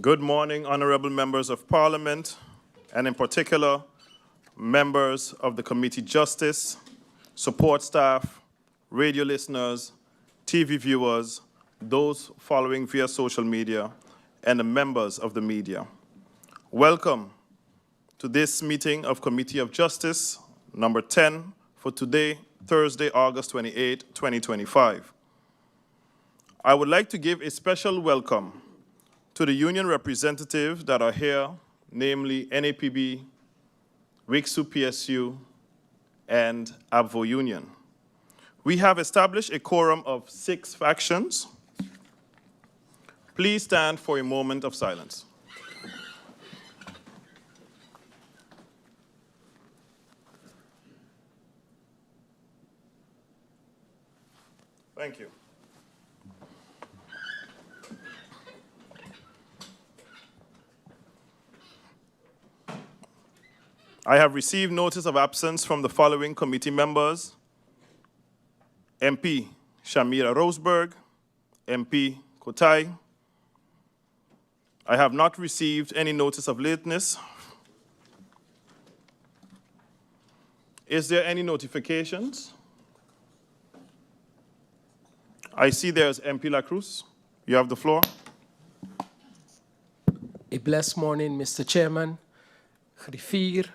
Good morning, honorable members of Parliament, and in particular, members of the Committee Justice, support staff, radio listeners, TV viewers, those following via social media, and the members of the media. Welcome to this meeting of Committee of Justice, number 10, for today, Thursday, August 28, 2025. I would like to give a special welcome to the union representatives that are here, namely NAPB, WICSU PSU, and ABVO Union. We have established a quorum of 6 factions. Please stand for a moment of silence. Thank you. I have received notice of absence from the following committee members: MP Shamira Roseberg, MP Kotai. I have not received any notice of lateness. Is there any notifications? I see there's MP La Cruz. You have the floor. A blessed morning, Mr. Chairman, Griffier,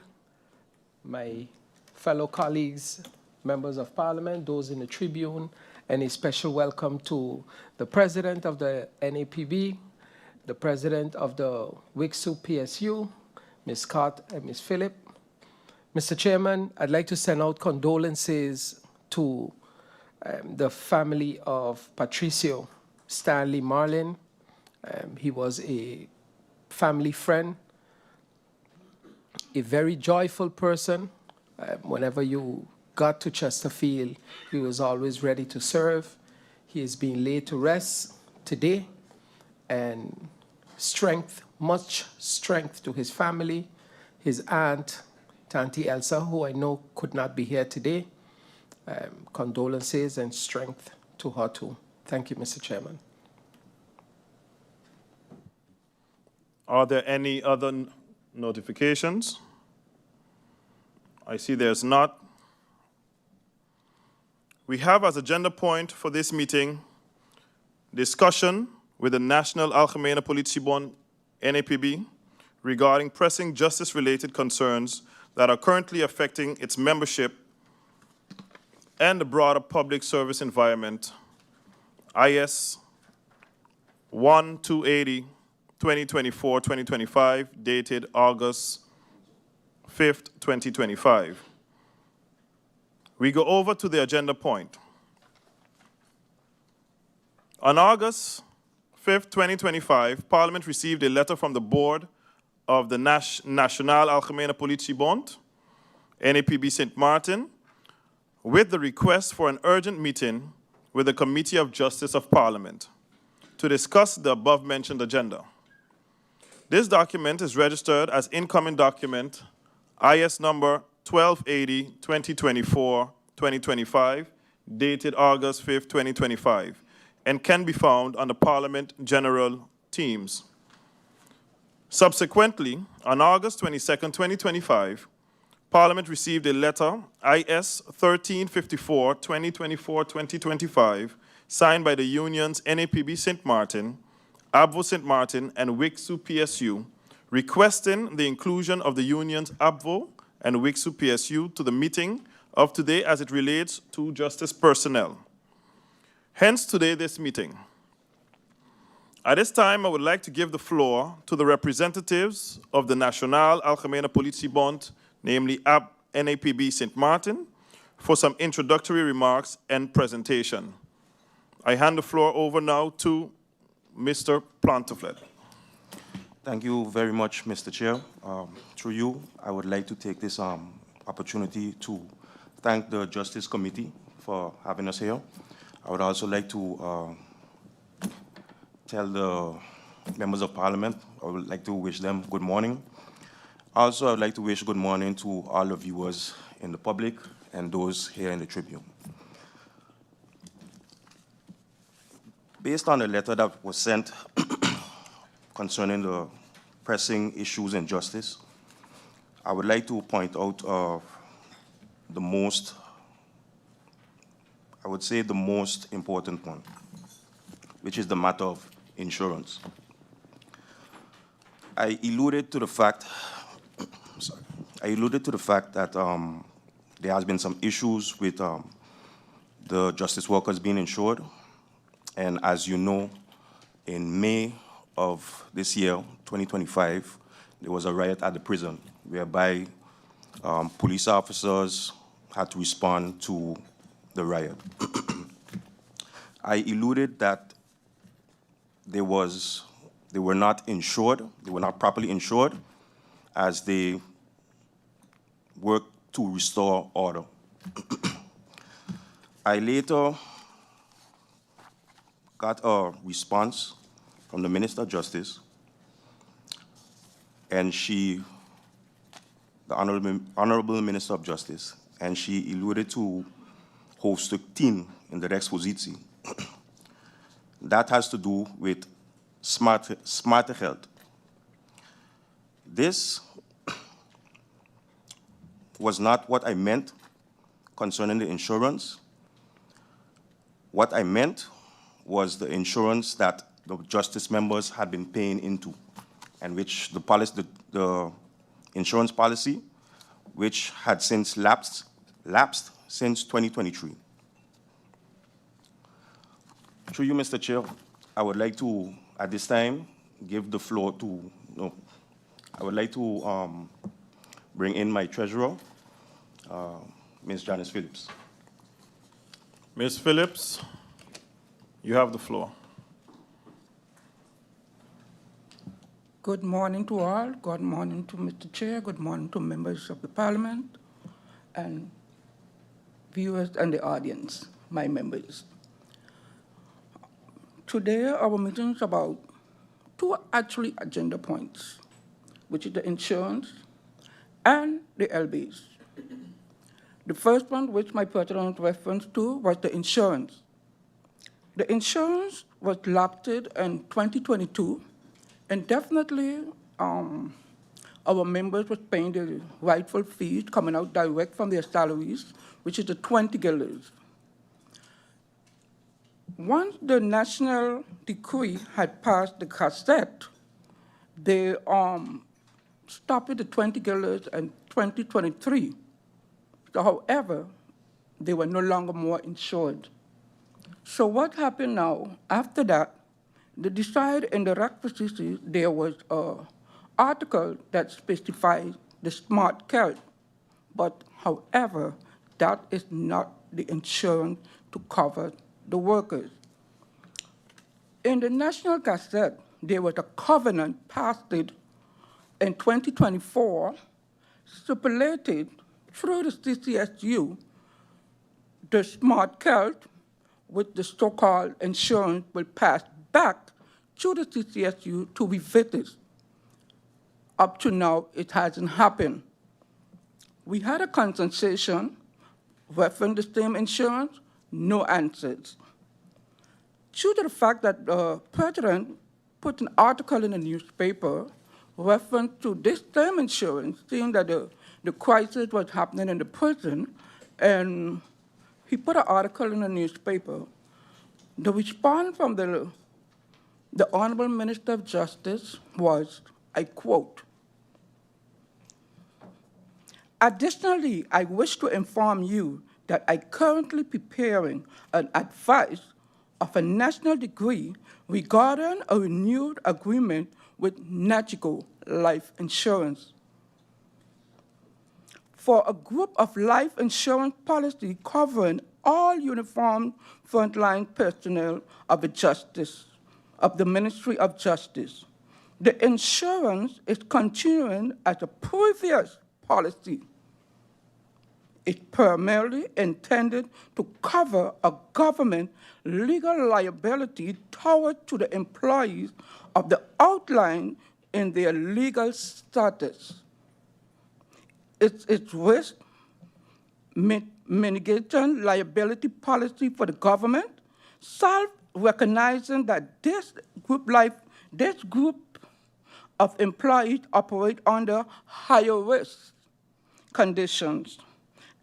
my fellow colleagues, members of Parliament, those in the Tribune, and a special welcome to the President of the NAPB, the President of the WICSU PSU, Ms. Scott and Ms. Phillip. Mr. Chairman, I'd like to send out condolences to the family of Patricio Stanley Marlin. He was a family friend, a very joyful person. Whenever you got to Chesterfield, he was always ready to serve. He is being laid to rest today, and much strength to his family, his aunt, Tanti Elsa, who I know could not be here today. Condolences and strength to her too. Thank you, Mr. Chairman. Are there any other notifications? I see there's not. We have as agenda point for this meeting discussion with the National Algemene Politiebond, NAPB, regarding pressing justice-related concerns that are currently affecting its membership and the broader public service environment, IS 1280, 2024-2025, dated August 5th, 2025. We go over to the agenda point. On August 5th, 2025, Parliament received a letter from the board of the National Algemene Politiebond, NAPB St. Martin, with the request for an urgent meeting with the Committee of Justice of Parliament to discuss the above-mentioned agenda. This document is registered as incoming document IS number 1280, 2024-2025, dated August 5th, 2025, and can be found on the Parliament General Teams. Subsequently, on August 22nd, 2025, Parliament received a letter, IS 1354, 2024-2025, signed by the unions NAPB St. Martin, ABVO St. Martin, and WICSU PSU, requesting the inclusion of the unions ABVO and WICSU PSU to the meeting of today as it relates to justice personnel. Hence today, this meeting. At this time, I would like to give the floor to the representatives of the National Algemene Politiebond, namely NAPB St. Martin, for some introductory remarks and presentation. I hand the floor over now to Mr. Plantaflet. Thank you very much, Mr. Chair. Through you, I would like to take this opportunity to thank the Justice Committee for having us here. I would also like to tell the members of Parliament, I would like to wish them good morning. Also, I would like to wish good morning to all the viewers in the public and those here in the Tribune. Based on a letter that was sent concerning the pressing issues in justice, I would like to point out the most, I would say the most important one, which is the matter of insurance. I alluded to the fact that there has been some issues with the justice workers being insured. And as you know, in May of this year, 2025, there was a riot at the prison whereby police officers had to respond to the riot. I alluded that they were not insured, they were not properly insured as they worked to restore order. I later got a response from the Minister of Justice, and the Honorable Minister of Justice, and she alluded to hoofdstuk 10 in de expositie. That has to do with smarte geld. This was not what I meant concerning the insurance. What I meant was the insurance that the justice members had been paying into, and which the insurance policy, which had since lapsed since 2023. Through you, Mr. Chair, I would like to, at this time, give the floor to, I would like to bring in my treasurer, Ms. Janice Phillips. Ms. Phillips, you have the floor. Good morning to all. Good morning to Mr. Chair. Good morning to members of the Parliament and viewers and the audience, my members. Today, our meeting is about two actually agenda points, which is the insurance and the LBs. The first one, which my pertinent reference to, was the insurance. The insurance was lapsed in 2022, and definitely our members were paying the rightful fees coming out direct from their salaries, which is the 20 guilders. Once the national decree had passed the Gazette, they stopped the 20 guilders in 2023. So, however, they were no longer more insured. So what happened now, after that, they decided in the requisitions there was an article that specified the smart card. But, however, that is not the insurance to cover the workers. In the National Gazette, there was a covenant passed in 2024, stipulated through the CCSU, the smart card with the so-called insurance will pass back to the CCSU to revisit. Up to now, it hasn't happened. We had a consultation, referring the same insurance, no answers. Due to the fact that the president put an article in the newspaper referring to this same insurance, saying that the crisis was happening in the prison, and he put an article in the newspaper. The response from the Honorable Minister of Justice was, I quote, "Additionally, I wish to inform you that I currently preparing an advice of a national degree regarding a renewed agreement with Nagico Life Insurance for a group of life insurance policy covering all uniformed frontline personnel of the Ministry of Justice. The insurance is continuing as a previous policy. It's primarily intended to cover a government legal liability toward to the employees of the outline in their legal status. It's risk mitigation liability policy for the government, self-recognizing that this group of employees operate under higher risk conditions,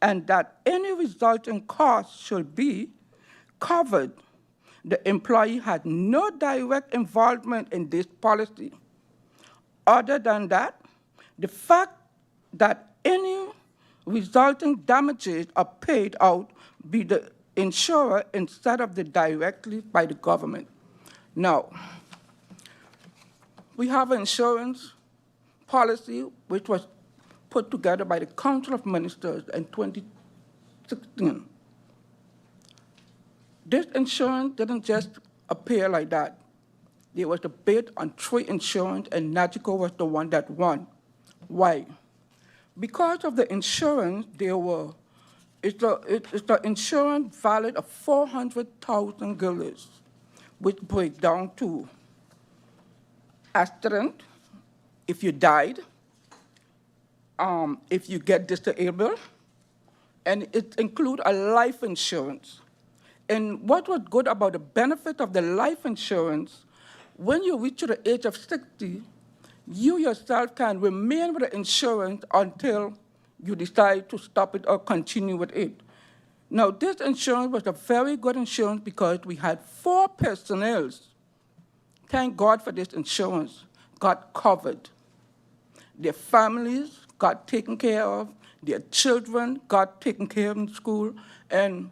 and that any resulting cost should be covered. The employee had no direct involvement in this policy. Other than that, the fact that any resulting damages are paid out by the insurer instead of directly by the government. Now, we have an insurance policy which was put together by the Council of Ministers in 2016. This insurance didn't just appear like that. There was a bid on 3 insurance, and Nagico was the one that won. Why? Because of the insurance, it's the insurance valid of 400,000 guilders, which break down to accident, if you died, if you get disabled, and it includes a life insurance. And what was good about the benefit of the life insurance, when you reach the age of 60, you yourself can remain with the insurance until you decide to stop it or continue with it. Now, this insurance was a very good insurance because we had 4 personnel. Thank God for this insurance, got covered. Their families got taken care of, their children got taken care of in school, and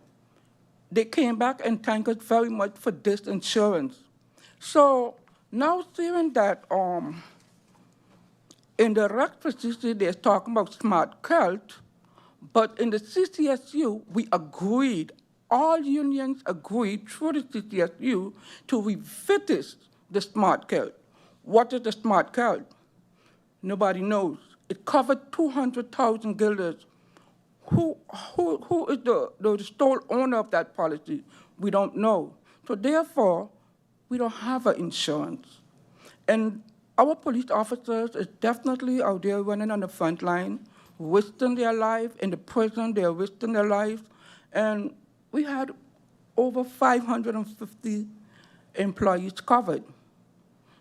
they came back and thanked us very much for this insurance. So now seeing that in the REC procedure, they're talking about smart cult, but in the CCSU, we agreed, all unions agreed through the CCSU to revisit the smart cult. What is the smart cult? Nobody knows. It covered 200,000 guilders. Who is the sole owner of that policy? We don't know. So therefore, we don't have an insurance. And our police officers is definitely out there running on the front line, risking their life. In the prison, they're risking their lives. And we had over 550 employees covered.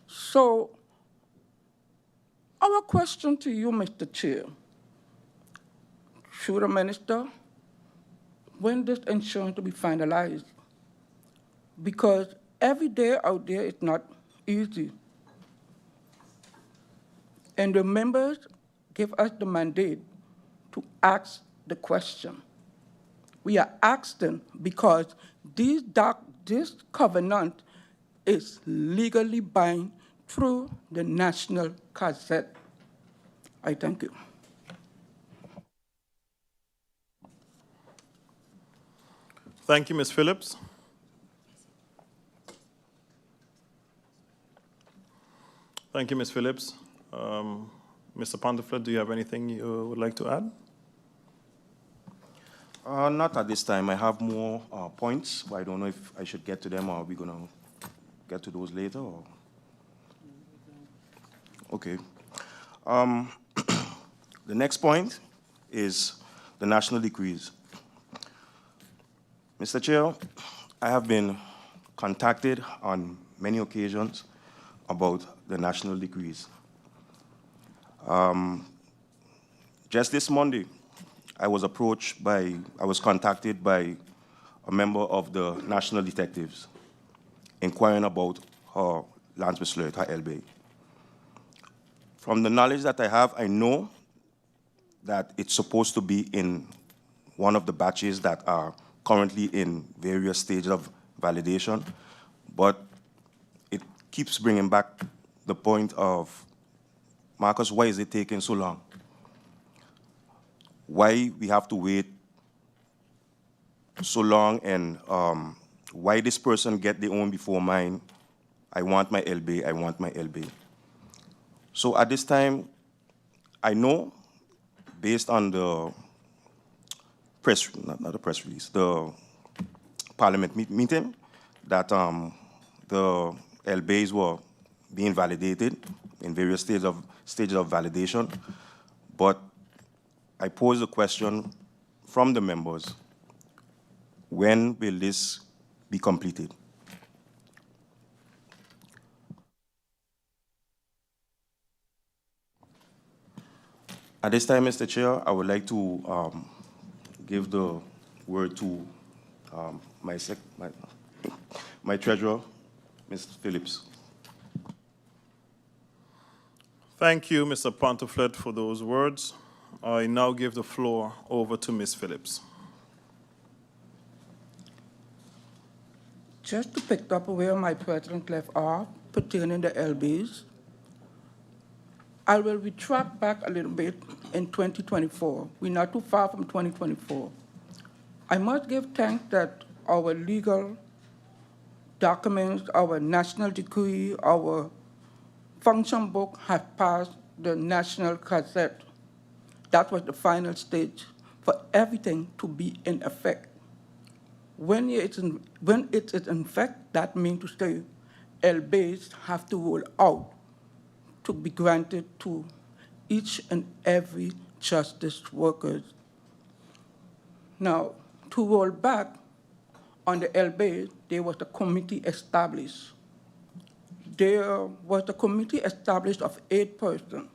So our question to you, Mr. Chair, through the minister, when this insurance to be finalized? Because every day out there is not easy. And the members give us the mandate to ask the question. We are asking because this covenant is legally binding through the National Gazette. I thank you. Thank you, Ms. Phillips. Thank you, Ms. Phillips. Mr. Ponderflit, do you have anything you would like to add? Not at this time. I have more points, but I don't know if I should get to them or are we going to get to those later? Or? Okay. The next point is the national decrees. Mr. Chair, I have been contacted on many occasions about the national decrees. Just this Monday, I was contacted by a member of the National Detectives inquiring about her Landsbesluit, her LB. From the knowledge that I have, I know that it's supposed to be in one of the batches that are currently in various stages of validation, but it keeps bringing back the point of, Marcus, why is it taking so long? Why we have to wait so long, and why this person get their own before mine? I want my LB, I want my LB. So at this time, I know, based on the press, not the press release, the Parliament meeting, that the LBs were being validated in various stages of validation. But I pose a question from the members: when will this be completed? At this time, Mr. Chair, I would like to give the word to my treasurer, Ms. Phillips. Thank you, Mr. Ponteflet, for those words. I now give the floor over to Ms. Phillips. Just to pick up where my president left off pertaining to LBs, I will retract back a little bit in 2024. We're not too far from 2024. I must give thanks that our legal documents, our national decree, our function book have passed the National Gazette. That was the final stage for everything to be in effect. When it is in effect, that means to say LBs have to roll out to be granted to each and every justice worker. Now, to roll back on the LB, there was a committee established. There was a committee established of 8 persons,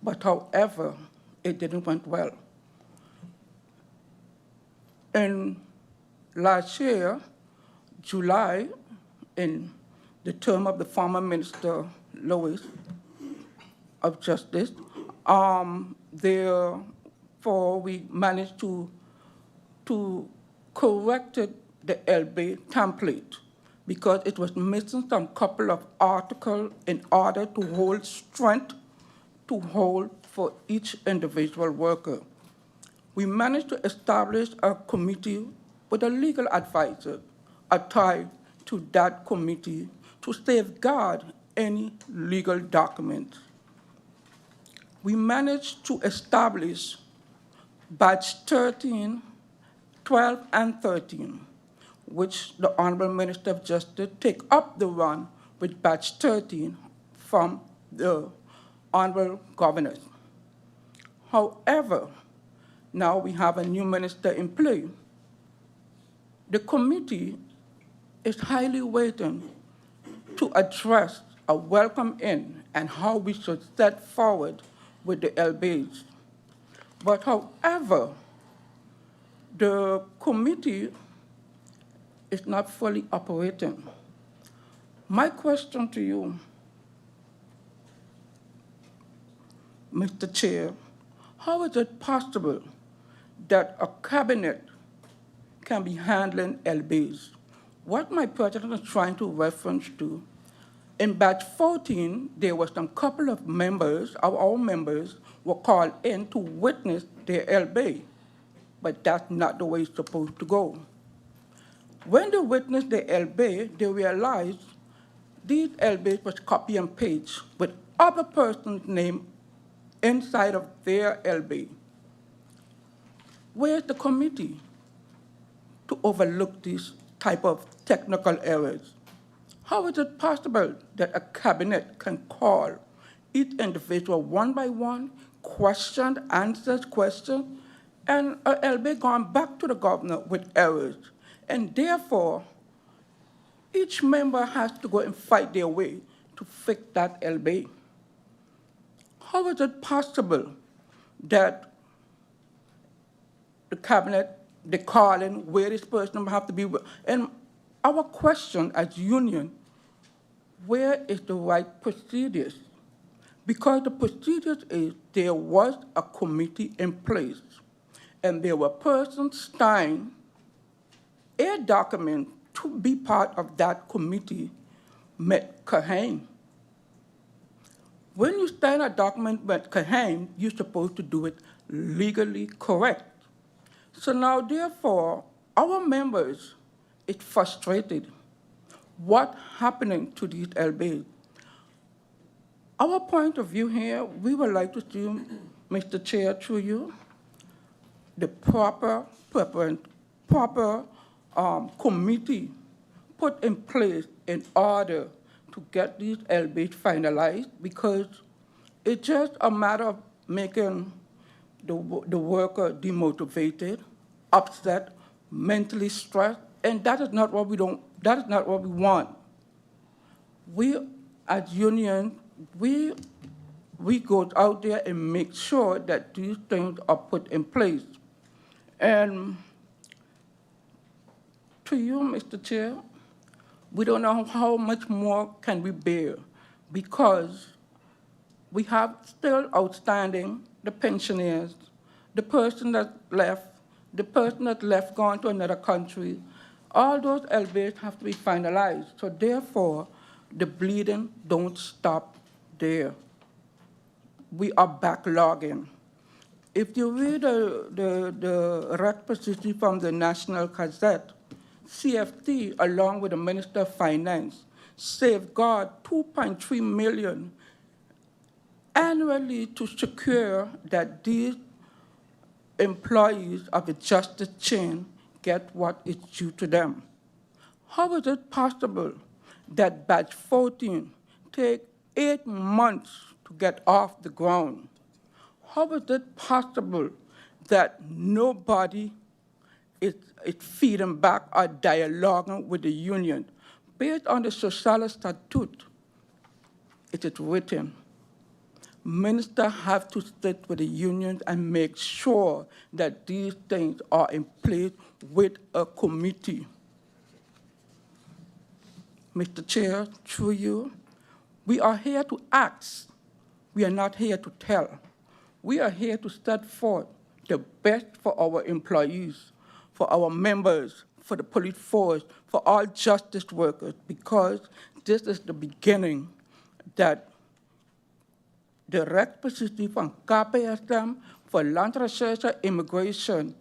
but however, it didn't went well. And last year, July, in the term of the former Minister Lewis of Justice, therefore we managed to correct the LB template because it was missing some couple of articles in order to hold strength to hold for each individual worker. We managed to establish a committee with a legal advisor attached to that committee to safeguard any legal documents. We managed to establish batch 13, 12, and 13, which the Honorable Minister of Justice take up the run with batch 13 from the Honorable Governor. However, now we have a new minister in play. The committee is highly waiting to address a welcome in and how we should step forward with the LBs. But however, the committee is not fully operating. My question to you, Mr. Chair, how is it possible that a cabinet can be handling LBs? What my president is trying to reference to, in batch 14, there were some couple of members, our members, were called in to witness their LB, but that's not the way it's supposed to go. When they witnessed the LB, they realized these LBs was copy and paste with other person's name inside of their LB. Where's the committee to overlook these type of technical errors? How is it possible that a cabinet can call each individual one by one, question, answers question, and a LB gone back to the governor with errors? And therefore, each member has to go and fight their way to fix that LB. How is it possible that the cabinet, they call in where this person have to be? And our question as union, where is the right procedures? Because the procedures is there was a committee in place, and there were persons signed a document to be part of that committee met Kahane. When you sign a document with Kahane, you're supposed to do it legally correct. So now, therefore, our members is frustrated. What's happening to these LBs? Our point of view here, we would like to see, Mr. Chair, through you, the proper committee put in place in order to get these LBs finalized, because it's just a matter of making the worker demotivated, upset, mentally stressed, and that is not what we want. We, as union, we we go out there and make sure that these things are put in place. And to you, Mr. Chair, we don't know how much more can we bear, because we have still outstanding the pensioners, the person that left gone to another country. All those LBAs have to be finalized. So therefore, the bleeding don't stop there. We are backlogging. If you read the requisition from the National Gazette, CFT, along with the Minister of Finance, safeguard $2.3 million annually to secure that these employees of the justice chain get what is due to them. How is it possible that batch 14 take 8 months to get off the ground? How is it possible that nobody is feeding back or dialoguing with the union? Based on the social statute, it is written, ministers have to sit with the unions and make sure that these things are in place with a committee. Mr. Chair, through you, we are here to ask. We are not here to tell. We are here to set forth the best for our employees, for our members, for the police force, for all justice workers, because this is the beginning that the requisition from KPSM for land research and immigration,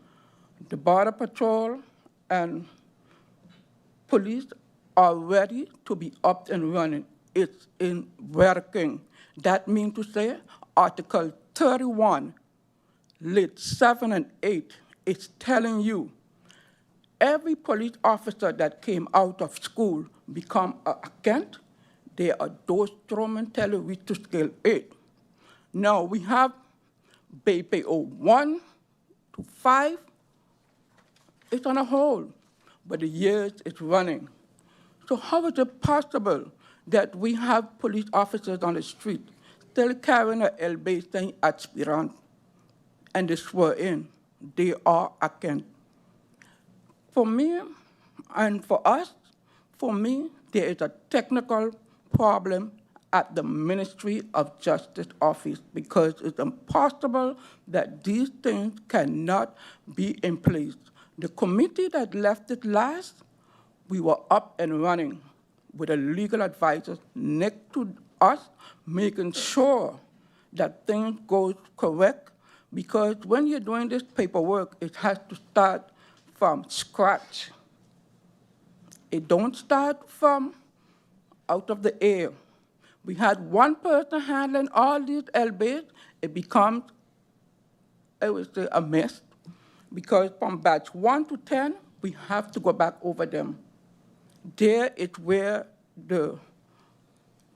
the Border Patrol, and police are ready to be up and running. It's in working. That means to say, Article 31, lit 7 and 8, is telling you every police officer that came out of school become a agent. They are those Truman Television to scale 8. Now we have BPO 1 to 5. It's on a hold, but the years is running. So how is it possible that we have police officers on the street still carrying a LB saying aspirant, and they swear in? They are agent. For me, and for us, there is a technical problem at the Ministry of Justice office, because it's impossible that these things cannot be in place. The committee that left it last, we were up and running with a legal advisor next to us, making sure that things go correct, because when you're doing this paperwork, it has to start from scratch. It don't start from out of the air. We had one person handling all these LBs. It becomes, I would say, a mess, because from batch 1 to 10, we have to go back over them. There is where the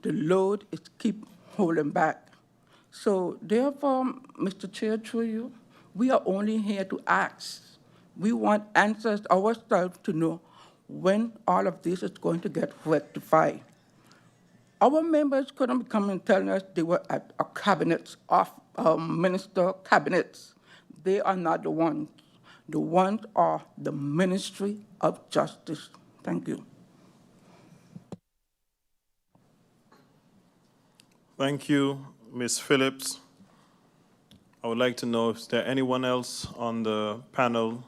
load is keep holding back. So therefore, Mr. Chair, through you, we are only here to ask. We want answers ourselves to know when all of this is going to get rectified. Our members couldn't come and tell us they were at a cabinet of minister cabinets. They are not the ones. The ones are the Ministry of Justice. Thank you. Thank you, Ms. Phillips. I would like to know if there anyone else on the panel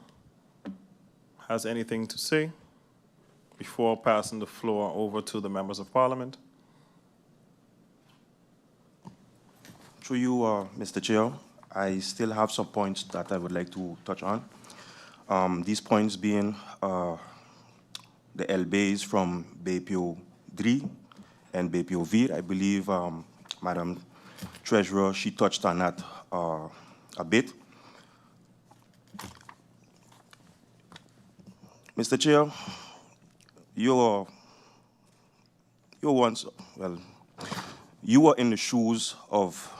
has anything to say before passing the floor over to the members of Parliament. Through you, Mr. Chair, I still have some points that I would like to touch on. These points being the LBAs from BPO 3 and BPO V. I believe Madam Treasurer, she touched on that a bit. Mr. Chair, you were in the shoes of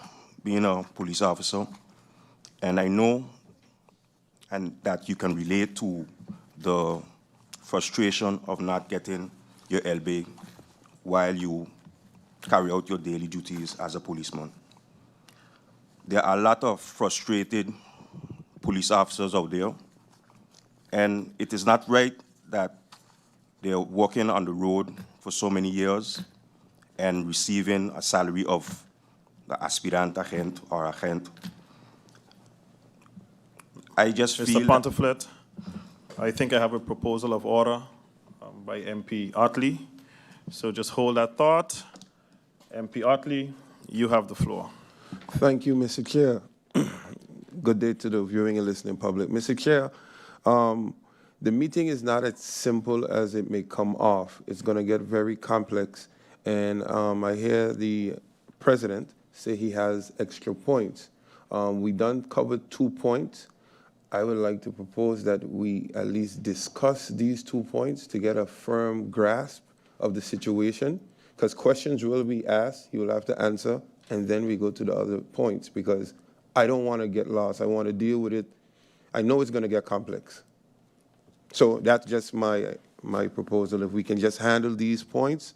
being a police officer, and I know and that you can relate to the frustration of not getting your LB while you carry out your daily duties as a policeman. there are a lot of frustrated police officers out there, and it is not right that they're working on the road for so many years and receiving a salary of the aspirant agent or agent. I just Mr. feel Pontiflet, I think I have a proposal of order by MP Otley. So just hold that thought. MP Otley, you have the floor. Thank you, Mr. Chair. Good day to the viewing and listening public. Mr. Chair, the meeting is not as simple as it may come off. It's going to get very complex. And I hear the president say he has extra points. We done covered 2 points. I would like to propose that we at least discuss these 2 points to get a firm grasp of the situation, because questions will be asked, he will have to answer, and then we go to the other points, because I don't want to get lost. I want to deal with it. I know it's going to get complex. So that's just my proposal. If we can just handle these points,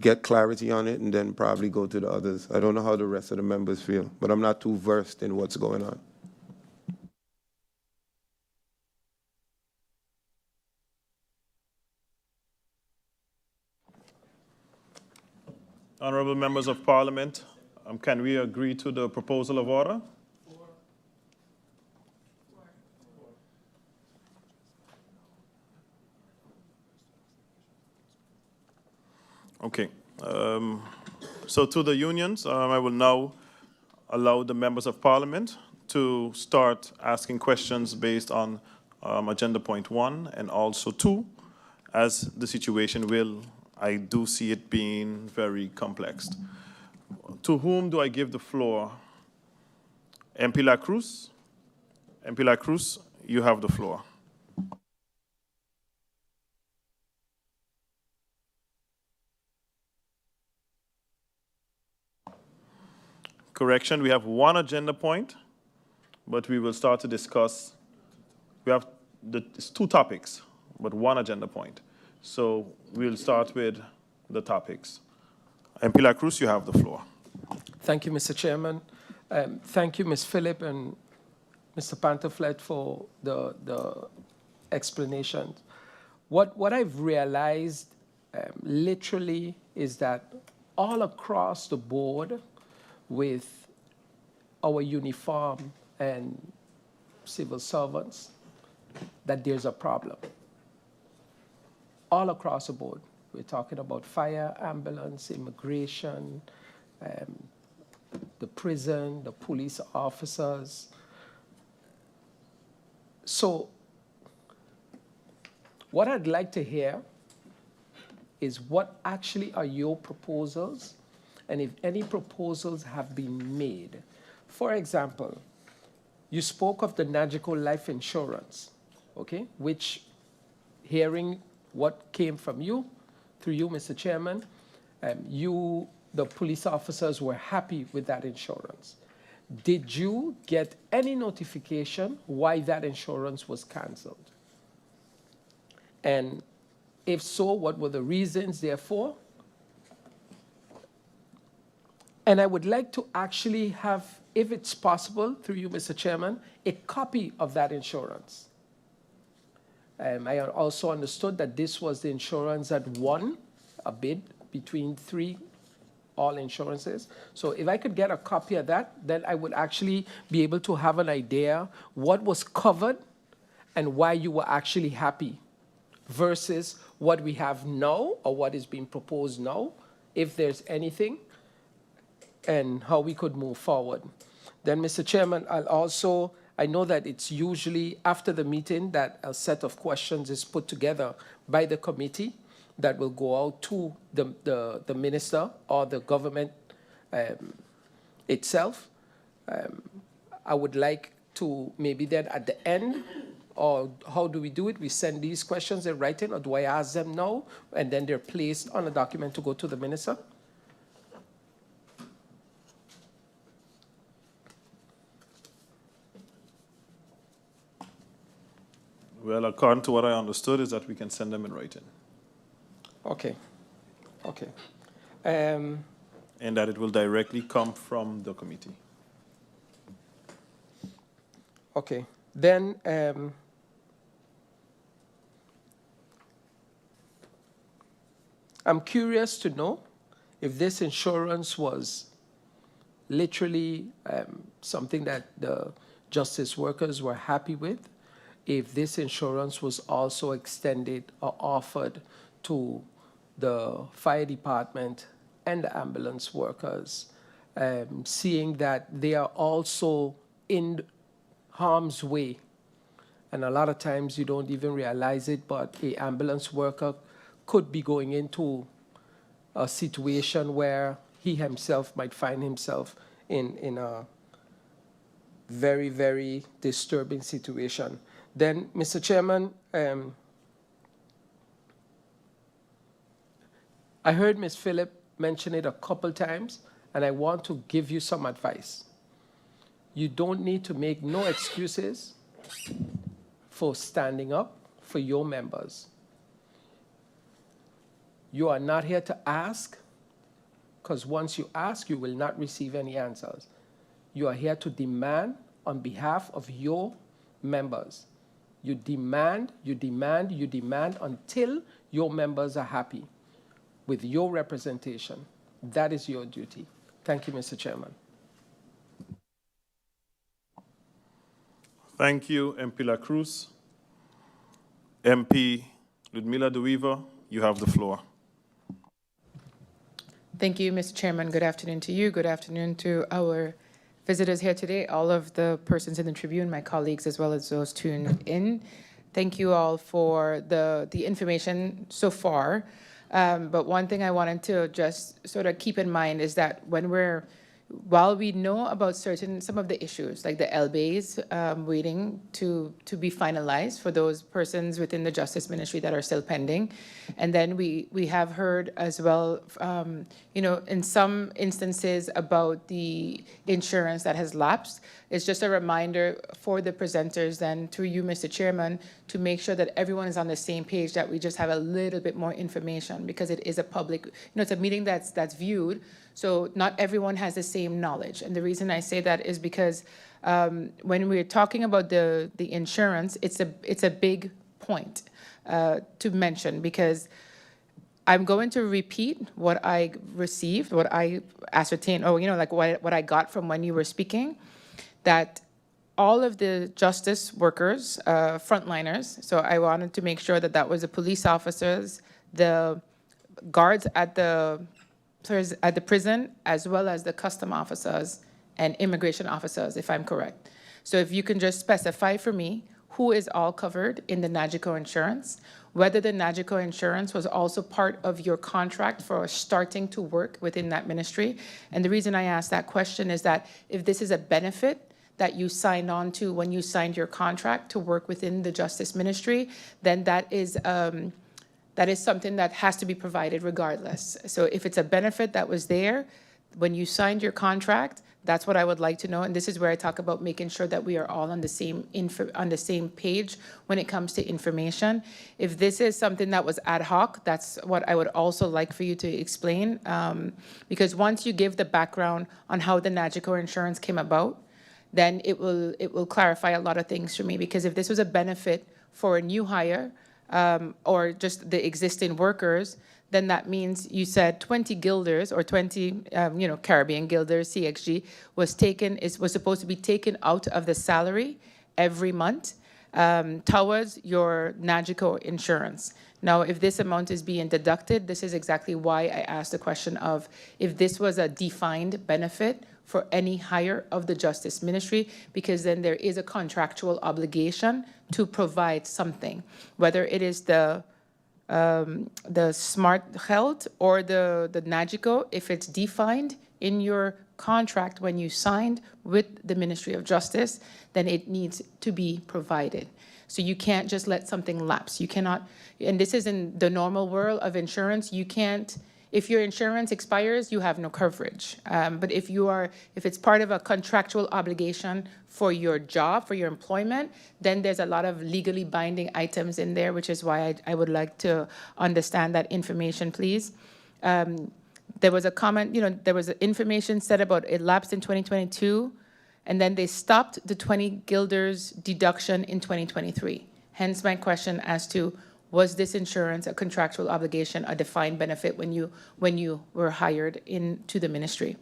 get clarity on it, and then probably go to the others. I don't know how the rest of the members feel, but I'm not too versed in what's going on. Honorable members of Parliament, can we agree to the proposal of order? Okay. So to the unions, I will now allow the members of Parliament to start asking questions based on agenda point 1 and also 2, as the situation will, I do see it being very complex. To whom do I give the floor? MP La Cruz? MP La Cruz, you have the floor. Correction, we have 1 agenda point, but we will start to discuss. We have it's 2 topics, but 1 agenda point. So we'll start with the topics. MP La Cruz, you have the floor. Thank you, Mr. Chairman. Thank you, Ms. Phillip and Mr. Pontiflet, for the explanation. What I've realized literally is that all across the board with our uniform and civil servants, that there's a problem. All across the board. We're talking about fire, ambulance, immigration, the prison, the police officers. So what I'd like to hear is what actually are your proposals, and if any proposals have been made. For example, you spoke of the Nagico life insurance, okay, which, hearing what came from you, through you, Mr. Chairman, the police officers were happy with that insurance. Did you get any notification why that insurance was canceled? And if so, what were the reasons therefore? And I would like to actually have, if it's possible, through you, Mr. Chairman, a copy of that insurance. I also understood that this was the insurance that won a bid between 3 all insurances. So if I could get a copy of that, then I would actually be able to have an idea what was covered and why you were actually happy versus what we have now or what is being proposed now, if there's anything, and how we could move forward. Then, Mr. Chairman, I know that it's usually after the meeting that a set of questions is put together by the committee that will go out to the minister or the government itself. I would like to maybe then at the end, or how do we do it? We send these questions in writing, or do I ask them now, and then they're placed on a document to go to the minister? Well, according to what I understood, is that we can send them in writing. Okay. Okay. And that it will directly come from the committee. Okay. Then I'm curious to know if this insurance was literally something that the justice workers were happy with, if this insurance was also extended or offered to the fire department and the ambulance workers, seeing that they are also in harm's way. And a lot of times you don't even realize it, but an ambulance worker could be going into a situation where he himself might find himself in a very, very disturbing situation. Then, Mr. Chairman, I heard Ms. Phillip mention it a couple times, and I want to give you some advice. You don't need to make no excuses for standing up for your members. You are not here to ask, because once you ask, you will not receive any answers. You are here to demand on behalf of your members. You demand, you demand, you demand until your members are happy with your representation. That is your duty. Thank you, Mr. Chairman. Thank you, MP La Cruz. MP Ludmila De Weaver, you have the floor. Thank you, Mr. Chairman. Good afternoon to you. Good afternoon to our visitors here today, all of the persons in the Tribune, my colleagues, as well as those tuned in. Thank you all for the information so far. But one thing I wanted to just sort of keep in mind is that while we know about some of the issues, like the LBAs waiting to be finalized for those persons within the Justice Ministry that are still pending, and then we have heard as well, in some instances about the insurance that has lapsed. It's just a reminder for the presenters then, through you, Mr. Chairman, to make sure that everyone is on the same page, that we just have a little bit more information, because it is a public, it's a meeting that's viewed. So not everyone has the same knowledge. And the reason I say that is because when we're talking about the insurance, it's a big point to mention, because I'm going to repeat what I received, what I ascertained, what I got from when you were speaking, that all of the justice workers, frontliners, so I wanted to make sure that was the police officers, the guards at the prison, as well as the custom officers and immigration officers, if I'm correct. So if you can just specify for me who is all covered in the NAGICO insurance, whether the NAGICO insurance was also part of your contract for starting to work within that ministry. And the reason I ask that question is that if this is a benefit that you signed on to when you signed your contract to work within the Justice Ministry, then that is something that has to be provided regardless. So if it's a benefit that was there when you signed your contract, that's what I would like to know. And this is where I talk about making sure that we are all on the same page when it comes to information. If this is something that was ad hoc, that's what I would also like for you to explain. Because once you give the background on how the NAGICO insurance came about, then it will clarify a lot of things for me. Because if this was a benefit for a new hire, or just the existing workers, then that means you said 20 guilders or 20, Caribbean guilders, CXG, was supposed to be taken out of the salary every month towards your NAGICO insurance. Now, if this amount is being deducted, this is exactly why I asked the question of if this was a defined benefit for any hire of the Justice Ministry, because then there is a contractual obligation to provide something, whether it is the Smart Health or the NAGICO. If it's defined in your contract when you signed with the Ministry of Justice, then it needs to be provided. So you can't just let something lapse. You cannot, and this is in the normal world of insurance, you can't, if your insurance expires, you have no coverage. But if it's part of a contractual obligation for your job, for your employment, then there's a lot of legally binding items in there, which is why I would like to understand that information, please. There was a comment, there was information said about it lapsed in 2022, And then they stopped the 20 guilders deduction in 2023. Hence my question as to, was this insurance a contractual obligation, a defined benefit when you were hired into the ministry?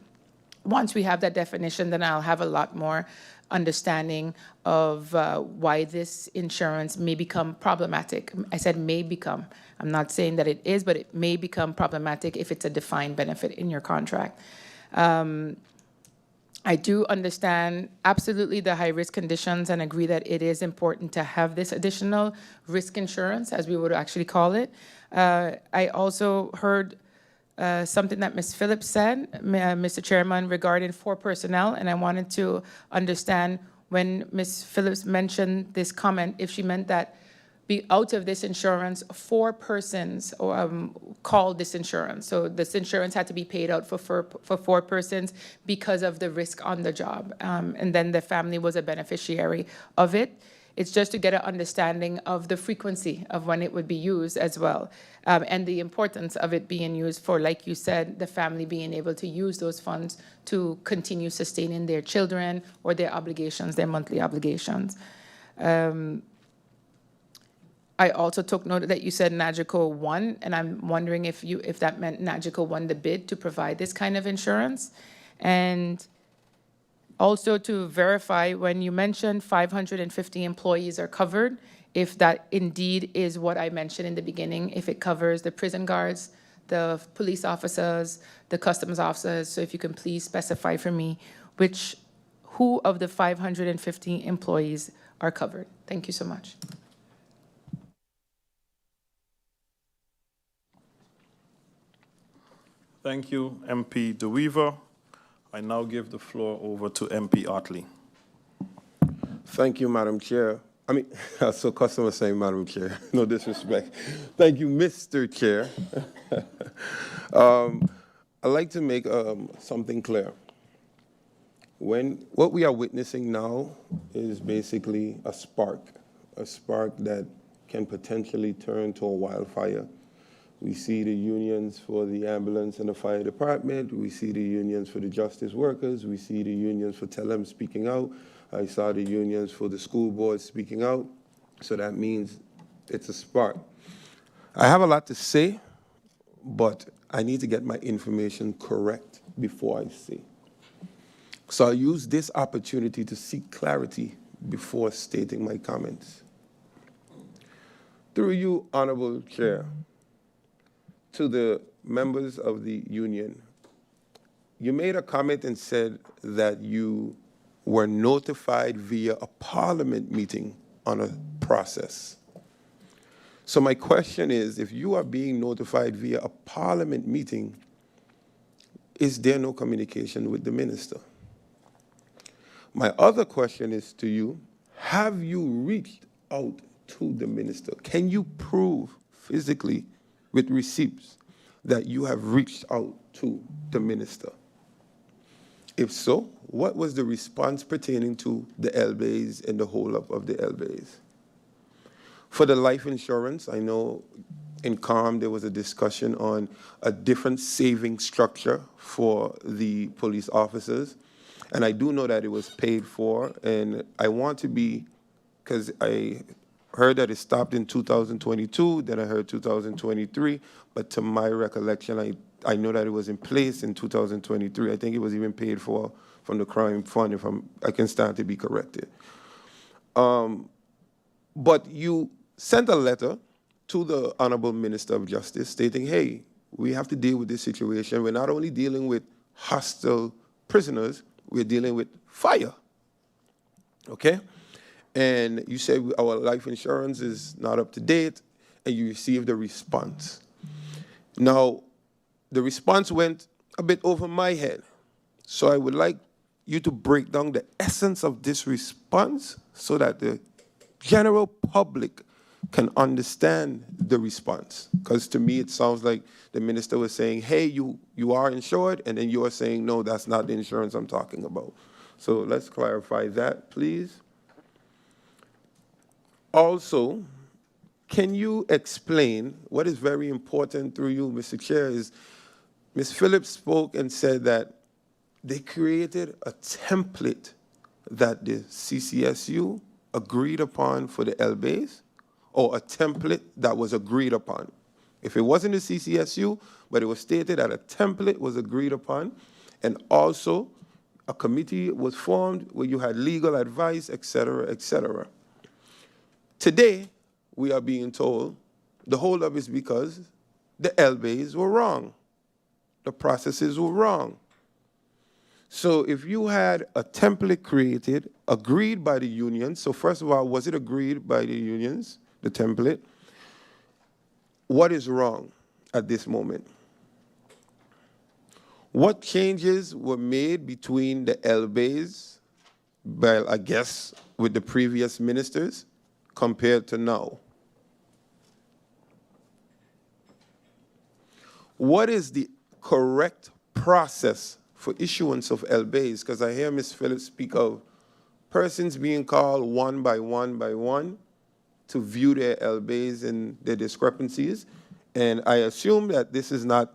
Once we have that definition, then I'll have a lot more understanding of why this insurance may become problematic. I said may become. I'm not saying that it is, but it may become problematic if it's a defined benefit in your contract. I do understand absolutely the high-risk conditions and agree that it is important to have this additional risk insurance, as we would actually call it. I also heard something that Ms. Phillips said, Mr. Chairman, regarding 4 personnel, and I wanted to understand when Ms. Phillips mentioned this comment, if she meant that out of this insurance, 4 persons called this insurance. So this insurance had to be paid out for 4 persons because of the risk on the job. And then the family was a beneficiary of it. It's just to get an understanding of the frequency of when it would be used as well. And the importance of it being used for, like you said, the family being able to use those funds to continue sustaining their children or their obligations, their monthly obligations. I also took note that you said NAGICO won, and I'm wondering if that meant NAGICO won the bid to provide this kind of insurance. And also to verify, when you mentioned 550 employees are covered, if that indeed is what I mentioned in the beginning, if it covers the prison guards, the police officers, the customs officers. So if you can please specify for me who of the 550 employees are covered. Thank you so much. Thank you, MP DeWeaver. I now give the floor over to MP Otley. Thank you, Madam Chair. I mean, so customer saying Madam Chair, no disrespect. Thank you, Mr. Chair. I'd like to make something clear. What we are witnessing now is basically a spark that can potentially turn to a wildfire. We see the unions for the ambulance and the fire department. We see the unions for the justice workers. We see the unions for Telem speaking out. I saw the unions for the school board speaking out. So that means it's a spark. I have a lot to say, but I need to get my information correct before I say. So I'll use this opportunity to seek clarity before stating my comments. Through you, Honorable Chair, to the members of the union, you made a comment and said that you were notified via a parliament meeting on a process. So my question is, if you are being notified via a parliament meeting, is there no communication with the minister? My other question is to you, have you reached out to the minister? Can you prove physically with receipts that you have reached out to the minister? If so, what was the response pertaining to the LBAs and the hold-up of the LBAs? For the life insurance, I know in CALM there was a discussion on a different saving structure for the police officers. And I do know that it was paid for, and I want to be, because I heard that it stopped in 2022, then I heard 2023, but to my recollection, I know that it was in place in 2023. I think it was even paid for from the crime fund, if I can stand to be corrected. But you sent a letter to the Honorable Minister of Justice stating, hey, we have to deal with this situation. We're not only dealing with hostile prisoners, we're dealing with fire, okay? And you said our life insurance is not up to date, and you received a response. Now, the response went a bit over my head, so I would like you to break down the essence of this response so that the general public can understand the response. Because to me, it sounds like the minister was saying, hey, you are insured, and then you are saying, no, that's not the insurance I'm talking about. So let's clarify that, please. Also, can you explain what is very important through you, Mr. Chair, is Ms. Phillips spoke and said that they created a template that the CCSU agreed upon for the LBAs, or a template that was agreed upon? If it wasn't the CCSU, but it was stated that a template was agreed upon, and also a committee was formed where you had legal advice, et cetera, et cetera. Today, we are being told the holdup is because the LBAs were wrong. The processes were wrong. So if you had a template created, agreed by the unions, so first of all, was it agreed by the unions, the template? What is wrong at this moment? What changes were made between the LBAs, well, I guess, with the previous ministers, compared to now? What is the correct process for issuance of LBAs? Because I hear Ms. Phillips speak of persons being called one by one to view their LBAs and their discrepancies. And I assume that this is not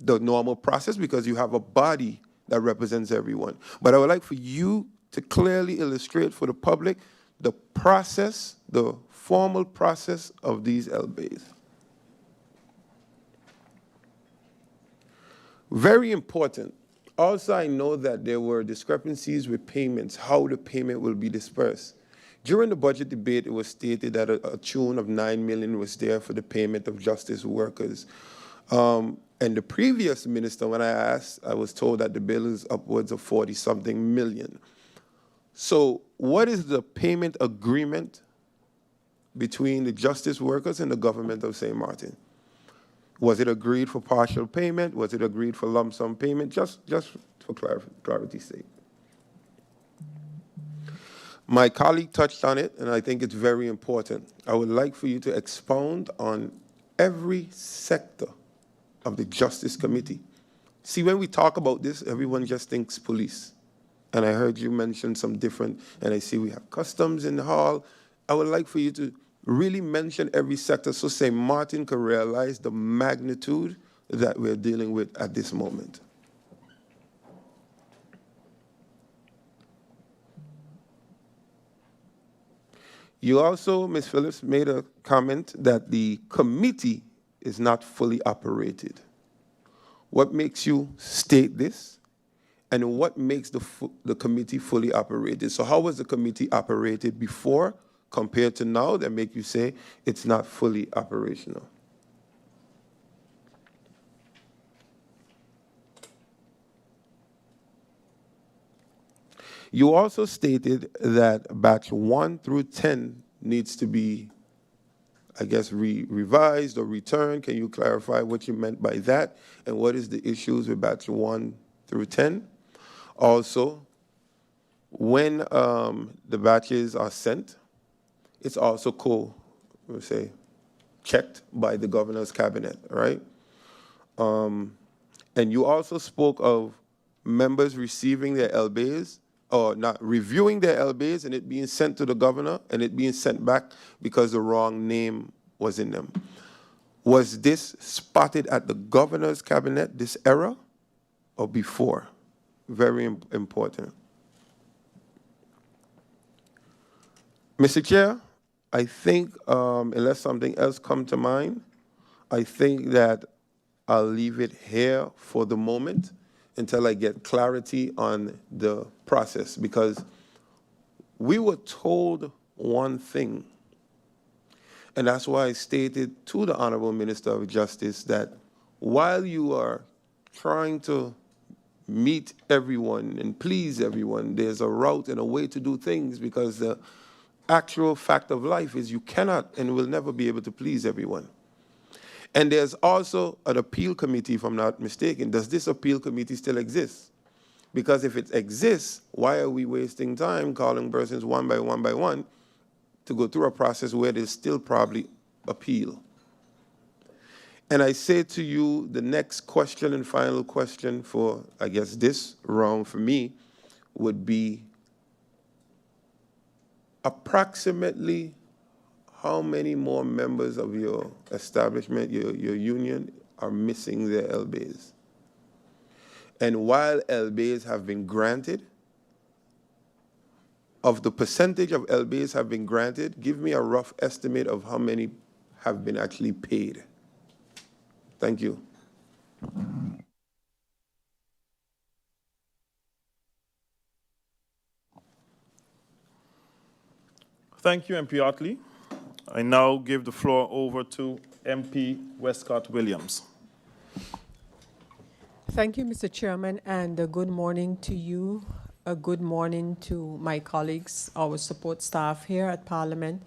the normal process because you have a body that represents everyone. But I would like for you to clearly illustrate for the public the process, the formal process of these LBAs. Very important. Also, I know that there were discrepancies with payments, how the payment will be dispersed. During the budget debate, it was stated that a tune of $9 million was there for the payment of justice workers. And the previous minister, when I asked, I was told that the bill is upwards of 40-something million. So what is the payment agreement between the justice workers and the government of St. Martin? Was it agreed for partial payment? Was it agreed for lump sum payment? Just for clarity's sake. My colleague touched on it, and I think it's very important. I would like for you to expound on every sector of the Justice Committee. See, when we talk about this, everyone just thinks police. And I heard you mention some different, and I see we have customs in the hall. I would like for you to really mention every sector so St. Martin can realize the magnitude that we're dealing with at this moment. You also, Ms. Phillips, made a comment that the committee is not fully operated. What makes you state this? And what makes the committee fully operated? So how was the committee operated before compared to now that make you say it's not fully operational? You also stated that batch 1 through 10 needs to be, I guess, revised or returned. Can you clarify what you meant by that? And what is the issues with batch 1 through 10? Also, when the batches are sent, it's also checked by the governor's cabinet, right? And you also spoke of members receiving their LBAs, or not reviewing their LBAs and it being sent to the governor and it being sent back because the wrong name was in them. Was this spotted at the governor's cabinet, this error, or before? Very important. Mr. Chair, I think, unless something else comes to mind, I think that I'll leave it here for the moment until I get clarity on the process, because we were told one thing, and that's why I stated to the Honorable Minister of Justice that while you are trying to meet everyone and please everyone, there's a route and a way to do things, because the actual fact of life is you cannot and will never be able to please everyone. And there's also an appeal committee, if I'm not mistaken. Does this appeal committee still exist? Because if it exists, why are we wasting time calling persons one by one to go through a process where there's still probably appeal? And I say to you, the next question and final question for, I guess, this round for me would be approximately how many more members of your establishment, your union, are missing their LBAs? And while LBAs have been granted, of the percentage of LBs have been granted, give me a rough estimate of how many have been actually paid. Thank you. Thank you, MP Otley. I now give the floor over to MP Westcott Williams. Thank you, Mr. Chairman, and a good morning to you. A good morning to my colleagues, our support staff here at Parliament,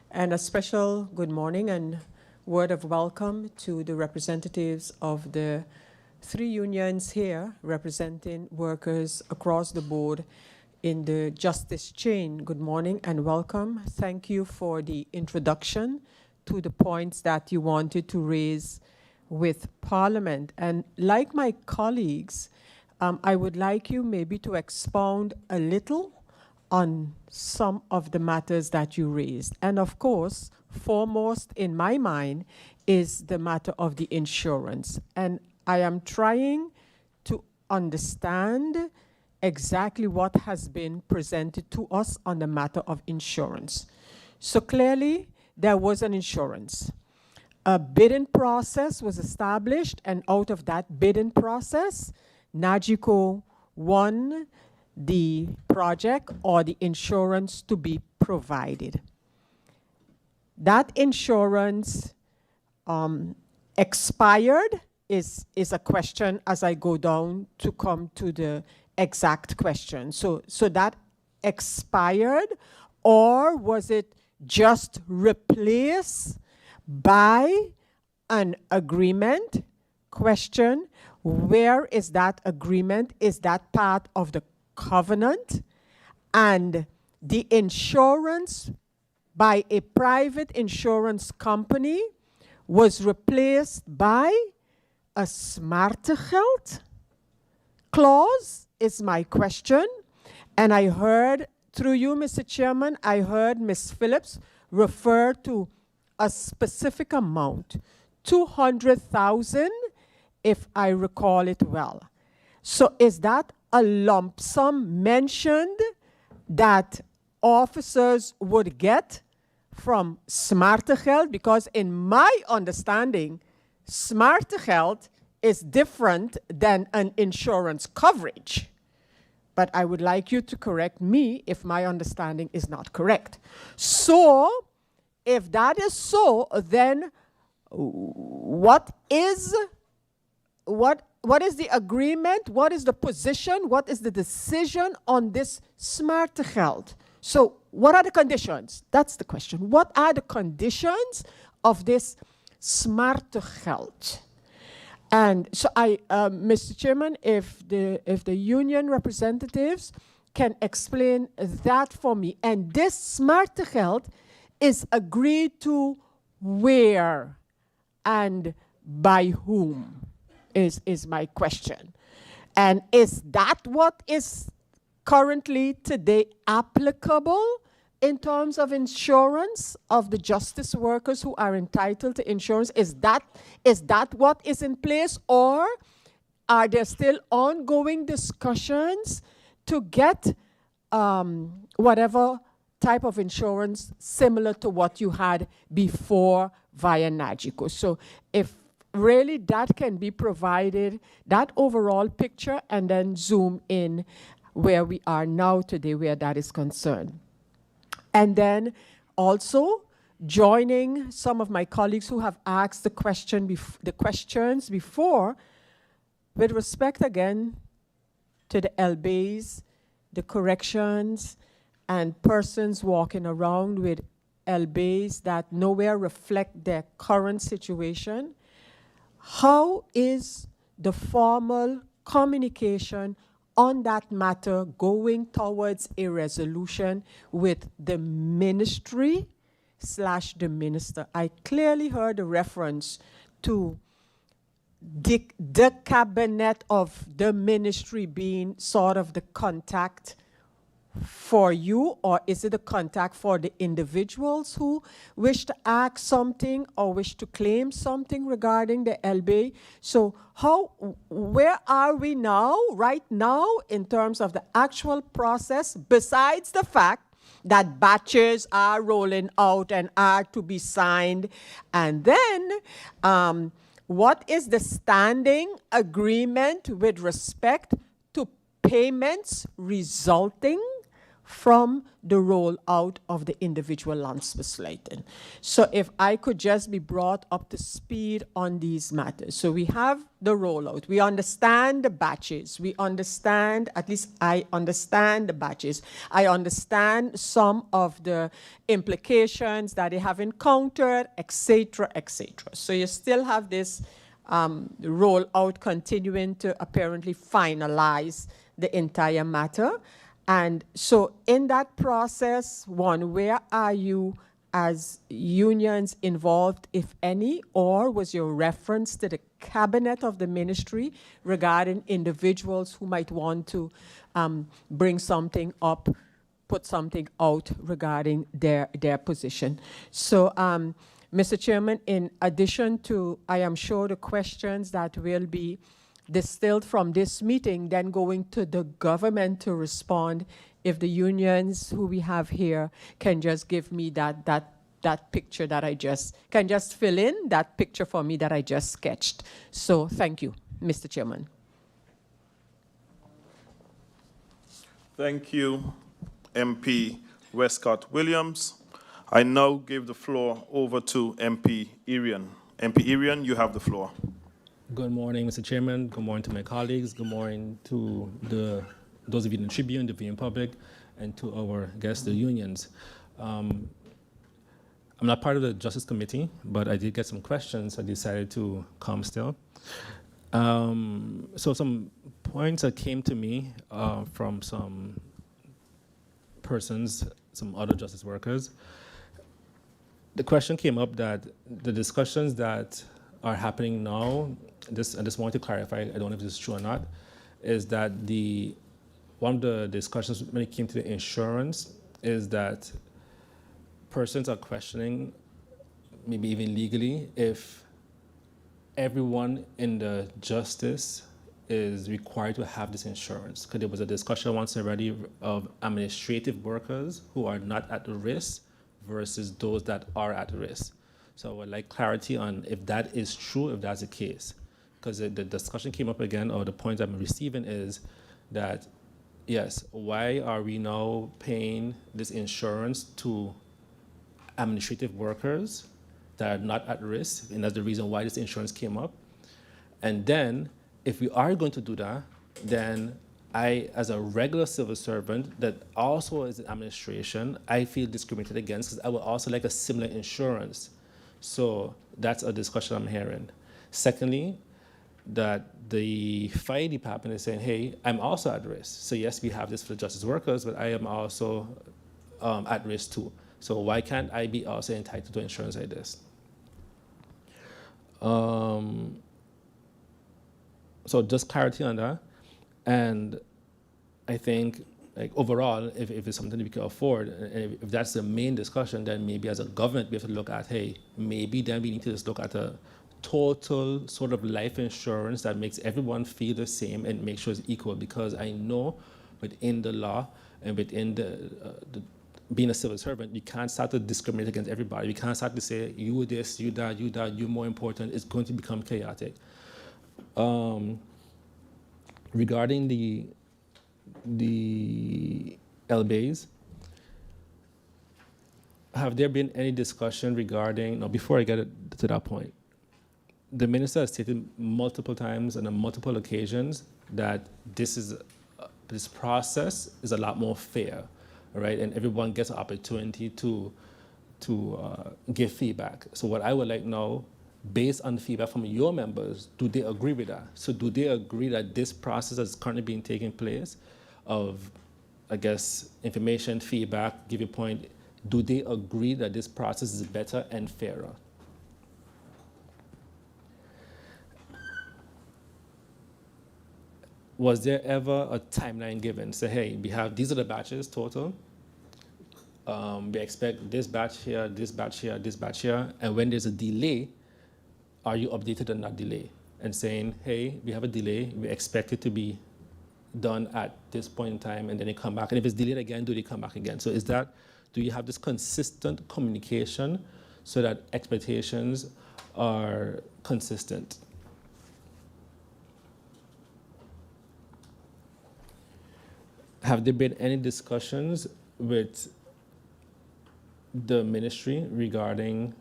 and a special good morning and word of welcome to the representatives of the 3 unions here representing workers across the board in the justice chain. Good morning and welcome. Thank you for the introduction to the points that you wanted to raise with Parliament. And like my colleagues, I would like you maybe to expound a little on some of the matters that you raised. And of course, foremost in my mind is the matter of the insurance. And I am trying to understand exactly what has been presented to us on the matter of insurance. So clearly, there was an insurance. A bidding process was established, and out of that bidding process, NAGICO won the project or the insurance to be provided. That insurance expired is a question as I go down to come to the exact question. So that expired, or was it just replaced by an agreement? Question, where is that agreement? Is that part of the covenant? And the insurance by a private insurance company was replaced by a smartgeld clause is my question. And I heard, through you, Mr. Chairman, I heard Ms. Phillips refer to a specific amount, 200,000, if I recall it well. So is that a lump sum mentioned that officers would get from smartgeld? Because in my understanding, smartgeld is different than an insurance coverage. But I would like you to correct me if my understanding is not correct. So, if that is so, then what is the agreement? What is the position? What is the decision on this smartgeld? So, what are the conditions? That's the question. What are the conditions of this smartgeld? And so Mr. Chairman, if the union representatives can explain that for me. And this smartgeld is agreed to where and by whom is my question. And is that what is currently today applicable in terms of insurance of the justice workers who are entitled to insurance? Is that what is in place, or are there still ongoing discussions to get whatever type of insurance similar to what you had before via NAGICO? So if really that can be provided, that overall picture, and then zoom in where we are now today, where that is concerned. And then also joining some of my colleagues who have asked the questions before, with respect again to the LBs, the corrections, and persons walking around with LBs that nowhere reflect their current situation. How is the formal communication on that matter going towards a resolution with the ministry / the minister? I clearly heard a reference to the cabinet of the ministry being sort of the contact for you, or is it a contact for the individuals who wish to ask something or wish to claim something regarding the LB? So where are we now, right now, in terms of the actual process, besides the fact that batches are rolling out and are to be signed? And then, what is the standing agreement with respect to payments resulting from the rollout of the individual Landsbesluiten? So if I could just be brought up to speed on these matters. So we have the rollout. We understand the batches. We understand, at least I understand the batches. I understand some of the implications that they have encountered, etc., etc. So you still have this rollout continuing to apparently finalize the entire matter. And so in that process, one, where are you as unions involved, if any, or was your reference to the cabinet of the ministry regarding individuals who might want to bring something up, put something out regarding their position? So, Mr. Chairman, in addition to, I am sure, the questions that will be distilled from this meeting, then going to the government to respond, if the unions who we have here can just give me that picture that I just, can just fill in that picture for me that I just sketched. So thank you, Mr. Chairman. Thank you, MP Westcott Williams. I now give the floor over to MP Irian. MP Irian, you have the floor. Good morning, Mr. Chairman. Good morning to my colleagues. Good morning to those of you in the Tribune, the viewing public, and to our guests, the unions. I'm not part of the Justice Committee, but I did get some questions. I decided to come still. So some points that came to me from some persons, some other justice workers. The question came up that the discussions that are happening now, I just want to clarify, I don't know if this is true or not, is that one of the discussions when it came to the insurance is that persons are questioning, maybe even legally, if everyone in the justice is required to have this insurance. Because there was a discussion once already of administrative workers who are not at risk versus those that are at risk. So I would like clarity on if that is true, if that's the case. Because the discussion came up again, or the point I'm receiving is that, yes, why are we now paying this insurance to administrative workers that are not at risk? And that's the reason why this insurance came up. And then, if we are going to do that, then I, as a regular civil servant that also is in administration, I feel discriminated against because I would also like a similar insurance. So that's a discussion I'm hearing. Secondly, that the fire department is saying, hey, I'm also at risk. So yes, we have this for the justice workers, but I am also at risk too. So why can't I be also entitled to insurance like this? So just clarity on that. And I think, like, overall, if it's something that we can afford, and if that's the main discussion, then maybe as a government we have to look at, hey, maybe then we need to just look at a total sort of life insurance that makes everyone feel the same and make sure it's equal. Because I know within the law and within the being a civil servant, you can't start to discriminate against everybody. You can't start to say, you this, you that, you're more important. It's going to become chaotic. Regarding the LBAs, have there been any discussion regarding, no, before I get to that point, the minister has stated multiple times and on multiple occasions that this process is a lot more fair, right? And everyone gets an opportunity to give feedback. So what I would like now, based on feedback from your members, do they agree with that? So do they agree that this process that's currently being taking place of, I guess, information, feedback, give your point, do they agree that this process is better and fairer? was there ever a timeline given? Say, hey, these are the batches total. We expect this batch here, this batch here, this batch here, and when there's a delay, are you updated on that delay? And saying, hey, we have a delay, we expect it to be done at this point in time, and then they come back. And if it's delayed again, do they come back again? So do you have this consistent communication so that expectations are consistent? Have there been any discussions with the ministry regarding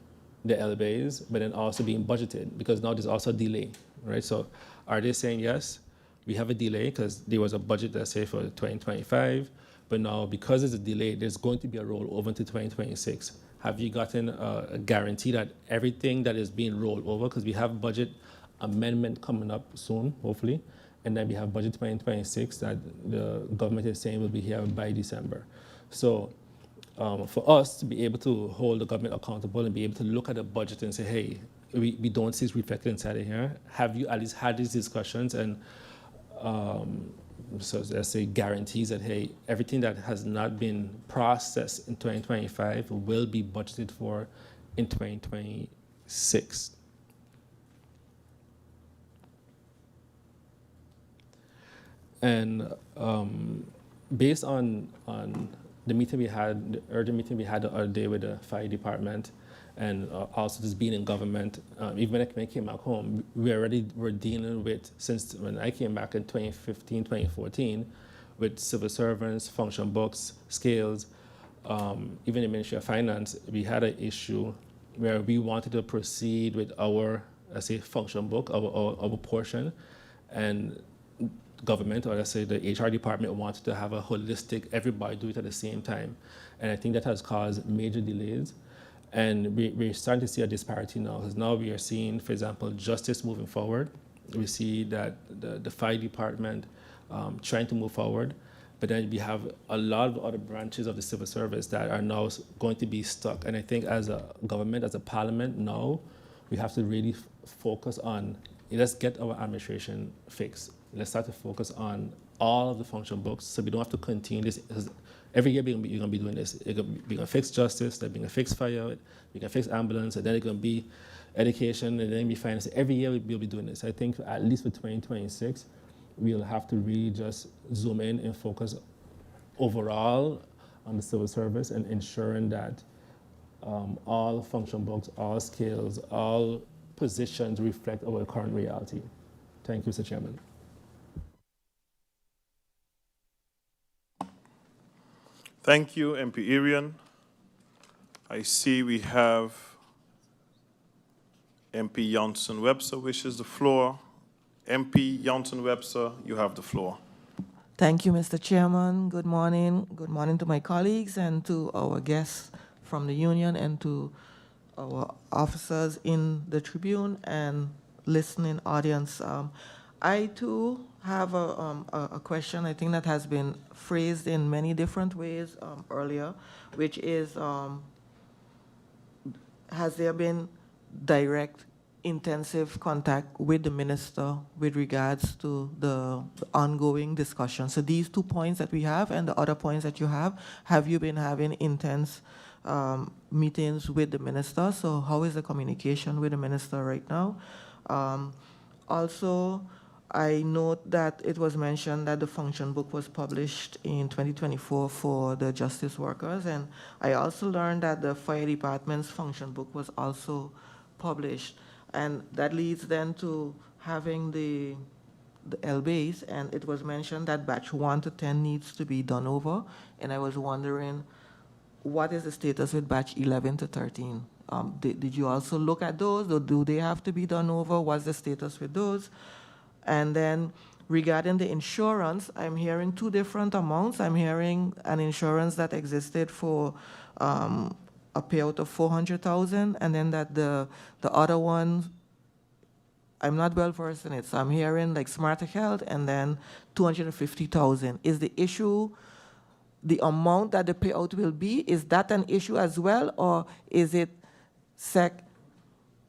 the LBAs, but then also being budgeted? Because now there's also a delay, right? So are they saying, yes, we have a delay because there was a budget, let's say, for 2025, but now because there's a delay, there's going to be a rollover into 2026. Have you gotten a guarantee that everything that is being rolled over, because we have budget amendment coming up soon, hopefully, and then we have budget 2026 that the government is saying will be here by December. So for us to be able to hold the government accountable and be able to look at the budget and say, hey, we don't see it's reflected inside of here, have you at least had these discussions and so let's say guarantees that, hey, everything that has not been processed in 2025 will be budgeted for in 2026? And based on the meeting we had, the urgent meeting we had the other day with the fire department, and also just being in government, even when I came back home, we already were dealing with, since when I came back in 2015, 2014, with civil servants, function books, scales, even the Ministry of Finance, we had an issue where we wanted to proceed with our, let's say, function book, our portion, and government, or let's say the HR department, wanted to have a holistic, everybody do it at the same time. And I think that has caused major delays. And we're starting to see a disparity now, because now we are seeing, for example, justice moving forward. We see that the fire department trying to move forward, but then we have a lot of other branches of the civil service that are now going to be stuck. And I think as a government, as a parliament now, we have to really focus on, let's get our administration fixed. Let's start to focus on all of the function books, so we don't have to continue this. Every year you're going to be doing this. We're going to fix justice, then we're going to fix fire, we're going to fix ambulance, and then it's going to be education, and then be finance. Every year we'll be doing this. I think at least for 2026, we'll have to really just zoom in and focus overall on the civil service and ensuring that all function books, all skills, all positions reflect our current reality. Thank you, Mr. Chairman. Thank you, MP Arian. I see we have MP Johnson-Webster wishes the floor. MP Johnson-Webster, you have the floor. Thank you, Mr. Chairman. Good morning. Good morning to my colleagues and to our guests from the union and to our officers in the Tribune and listening audience. I, too, have a question, I think, that has been phrased in many different ways earlier, which is, has there been direct, intensive contact with the minister with regards to the ongoing discussion? So these 2 points that we have and the other points that you have you been having intense meetings with the minister? So how is the communication with the minister right now? Also, I note that it was mentioned that the function book was published in 2024 for the justice workers, and I also learned that the fire department's function book was also published, and that leads then to having the LBAs, and it was mentioned that batch 1 to 10 needs to be done over, and I was wondering, what is the status with batch 11 to 13? Did you also look at those, or do they have to be done over? What's the status with those? And then regarding the insurance, I'm hearing 2 different amounts. I'm hearing an insurance that existed for a payout of $400,000, and then that the other one, I'm not well versed in it, so I'm hearing like Smarter Health and then $250,000. Is the issue the amount that the payout will be? Is that an issue as well, or is it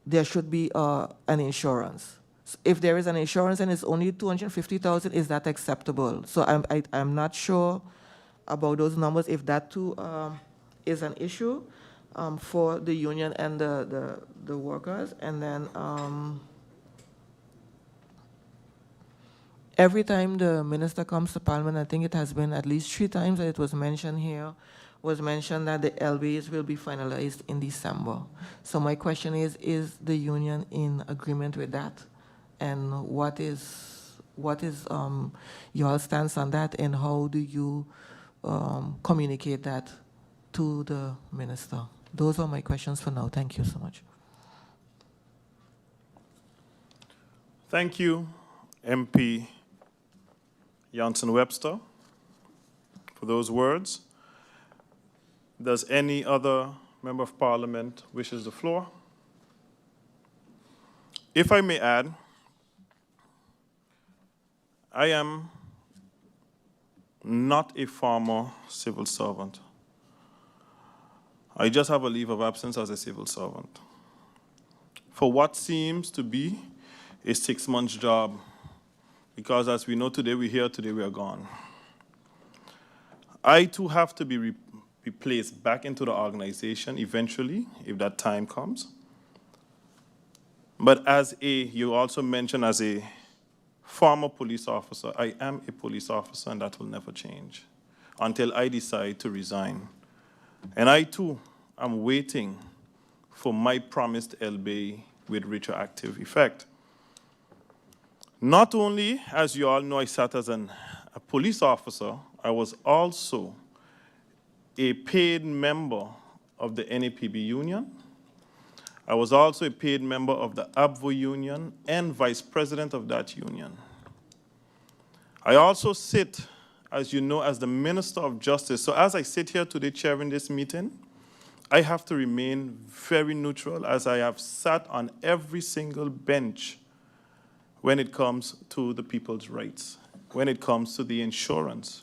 there should be an insurance? If there is an insurance and it's only 250,000, is that acceptable? So I'm not sure about those numbers, if that too is an issue for the union and the workers. And then every time the minister comes to Parliament, I think it has been at least 3 times that it was mentioned here, was mentioned that the LBs will be finalized in December. So my question is the union in agreement with that? And what is your stance on that, and how do you communicate that to the minister? Those are my questions for now. Thank you so much. Thank you, MP Johnson-Webster, for those words. Does any other member of Parliament wishes the floor? If I may add, I am not a former civil servant. I just have a leave of absence as a civil servant for what seems to be a 6-month job, because as we know today, we're here, today we are gone. I too have to be placed back into the organization eventually, if that time comes. But you also mentioned as a former police officer, I am a police officer, and that will never change until I decide to resign. And I too am waiting for my promised LB with retroactive effect. Not only, as you all know, I sat as a police officer, I was also a paid member of the NAPB union. I was also a paid member of the ABVO union and vice president of that union. I also sit, as you know, as the Minister of Justice. So as I sit here today chairing this meeting, I have to remain very neutral, as I have sat on every single bench when it comes to the people's rights, when it comes to the insurance.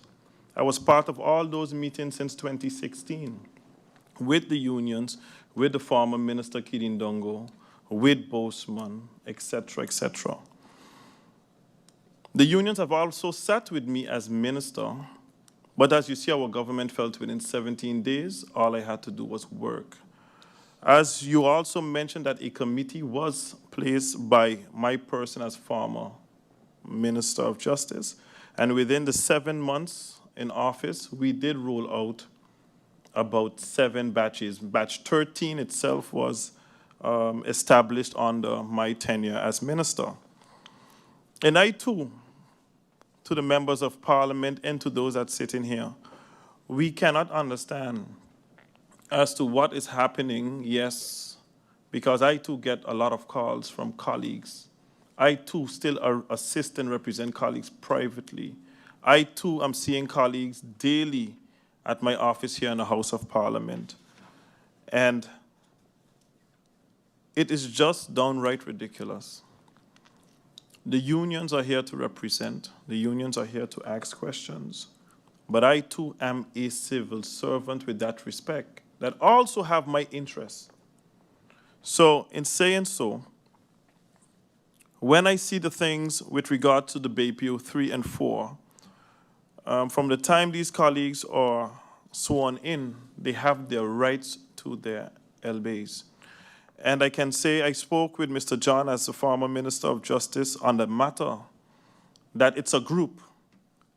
I was part of all those meetings since 2016 with the unions, with the former Minister Kidindongo, with Boseman, etc., etc. The unions have also sat with me as minister, but as you see, our government felt within 17 days, all I had to do was work. As you also mentioned that a committee was placed by my person as former Minister of Justice, and within the 7 months in office, we did roll out about 7 batches. Batch 13 itself was established under my tenure as minister. And I too, to the members of Parliament and to those that sit in here, we cannot understand as to what is happening, yes, because I too get a lot of calls from colleagues. I too still assist and represent colleagues privately. I too am seeing colleagues daily at my office here in the House of Parliament. And it is just downright ridiculous. The unions are here to represent. The unions are here to ask questions. But I too am a civil servant with that respect, that also have my interests. So in saying so, when I see the things with regard to the BPO 3 and 4, from the time these colleagues are sworn in, they have their rights to their LBs. And I can say I spoke with Mr. John as the former Minister of Justice on the matter that it's a group,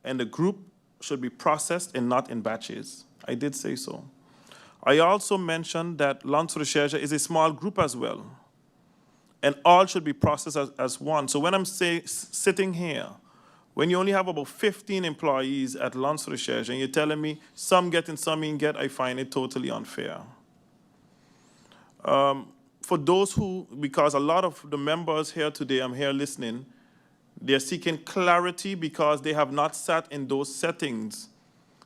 and the group should be processed and not in batches. I did say so. I also mentioned that Lance Recherche is a small group as well, and all should be processed as one. So when I'm sitting here, when you only have about 15 employees at Lance Recherche and you're telling me some get and some ain't get, I find it totally unfair. For those who, because a lot of the members here today, I'm here listening, they're seeking clarity because they have not sat in those settings.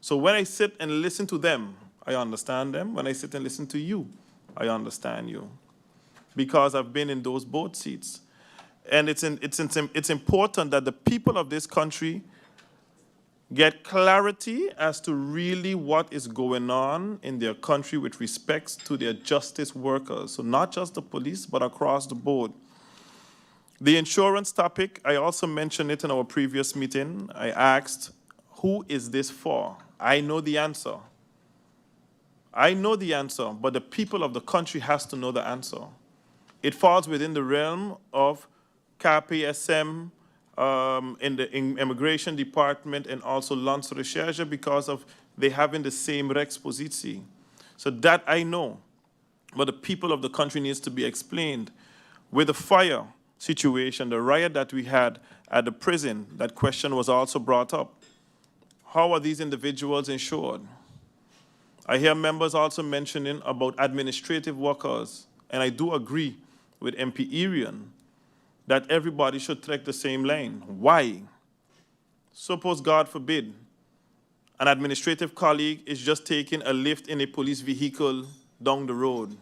So when I sit and listen to them, I understand them. When I sit and listen to you, I understand you, because I've been in those both seats. And it's important that the people of this country get clarity as to really what is going on in their country with respect to their justice workers. So not just the police, but across the board. The insurance topic, I also mentioned it in our previous meeting. I asked, who is this for? I know the answer. I know the answer, but the people of the country has to know the answer. It falls within the realm of KPSM, in the immigration department, and also Lance Recherche, because of they having the same Rex Positie. So that I know, but the people of the country needs to be explained. With the fire situation, the riot that we had at the prison, that question was also brought up. How are these individuals insured? I hear members also mentioning about administrative workers, and I do agree with MP Irian that everybody should trek the same lane. Why? Suppose, God forbid, an administrative colleague is just taking a lift in a police vehicle down the road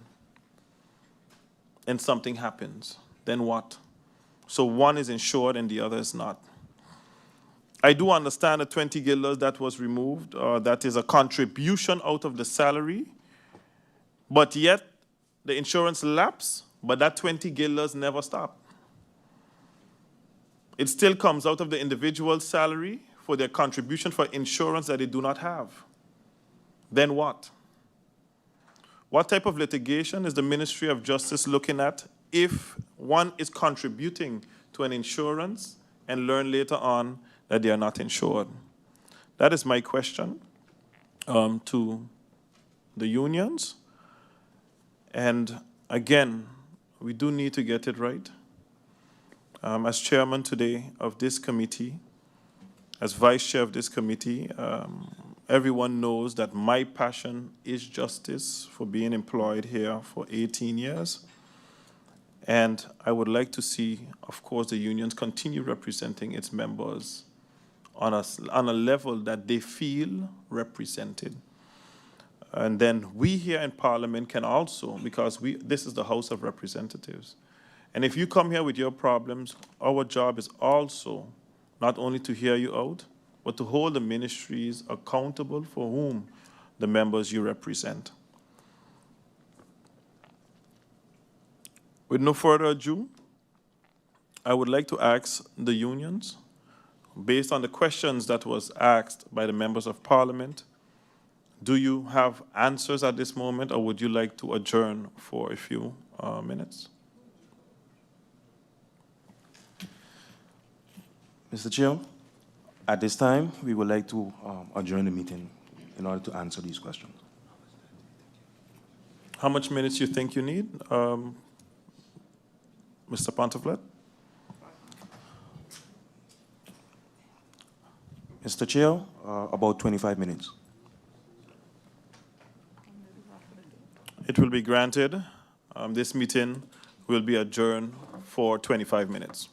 and something happens. Then what? So one is insured and the other is not. I do understand the 20 guilders that was removed. That is a contribution out of the salary, but yet the insurance lapse, but that 20 guilders never stop. It still comes out of the individual's salary for their contribution for insurance that they do not have. Then what? What type of litigation is the Ministry of Justice looking at if one is contributing to an insurance and learn later on that they are not insured? That is my question to the unions. And again, we do need to get it right. As chairman today of this committee, as vice chair of this committee, everyone knows that my passion is justice for being employed here for 18 years. And I would like to see, of course, the unions continue representing its members on a level that they feel represented. And then we here in Parliament can also, because this is the House of Representatives. And if you come here with your problems, our job is also not only to hear you out, but to hold the ministries accountable for whom the members you represent. With no further ado, I would like to ask the unions, based on the questions that was asked by the members of Parliament, do you have answers at this moment, or would you like to adjourn for a few minutes? Mr. Chair, at this time, we would like to adjourn the meeting in order to answer these questions. How much minutes you think you need, Mr. Pontiflet? Mr. Chair, about 25 minutes. It will be granted. This meeting will be adjourned for 25 minutes.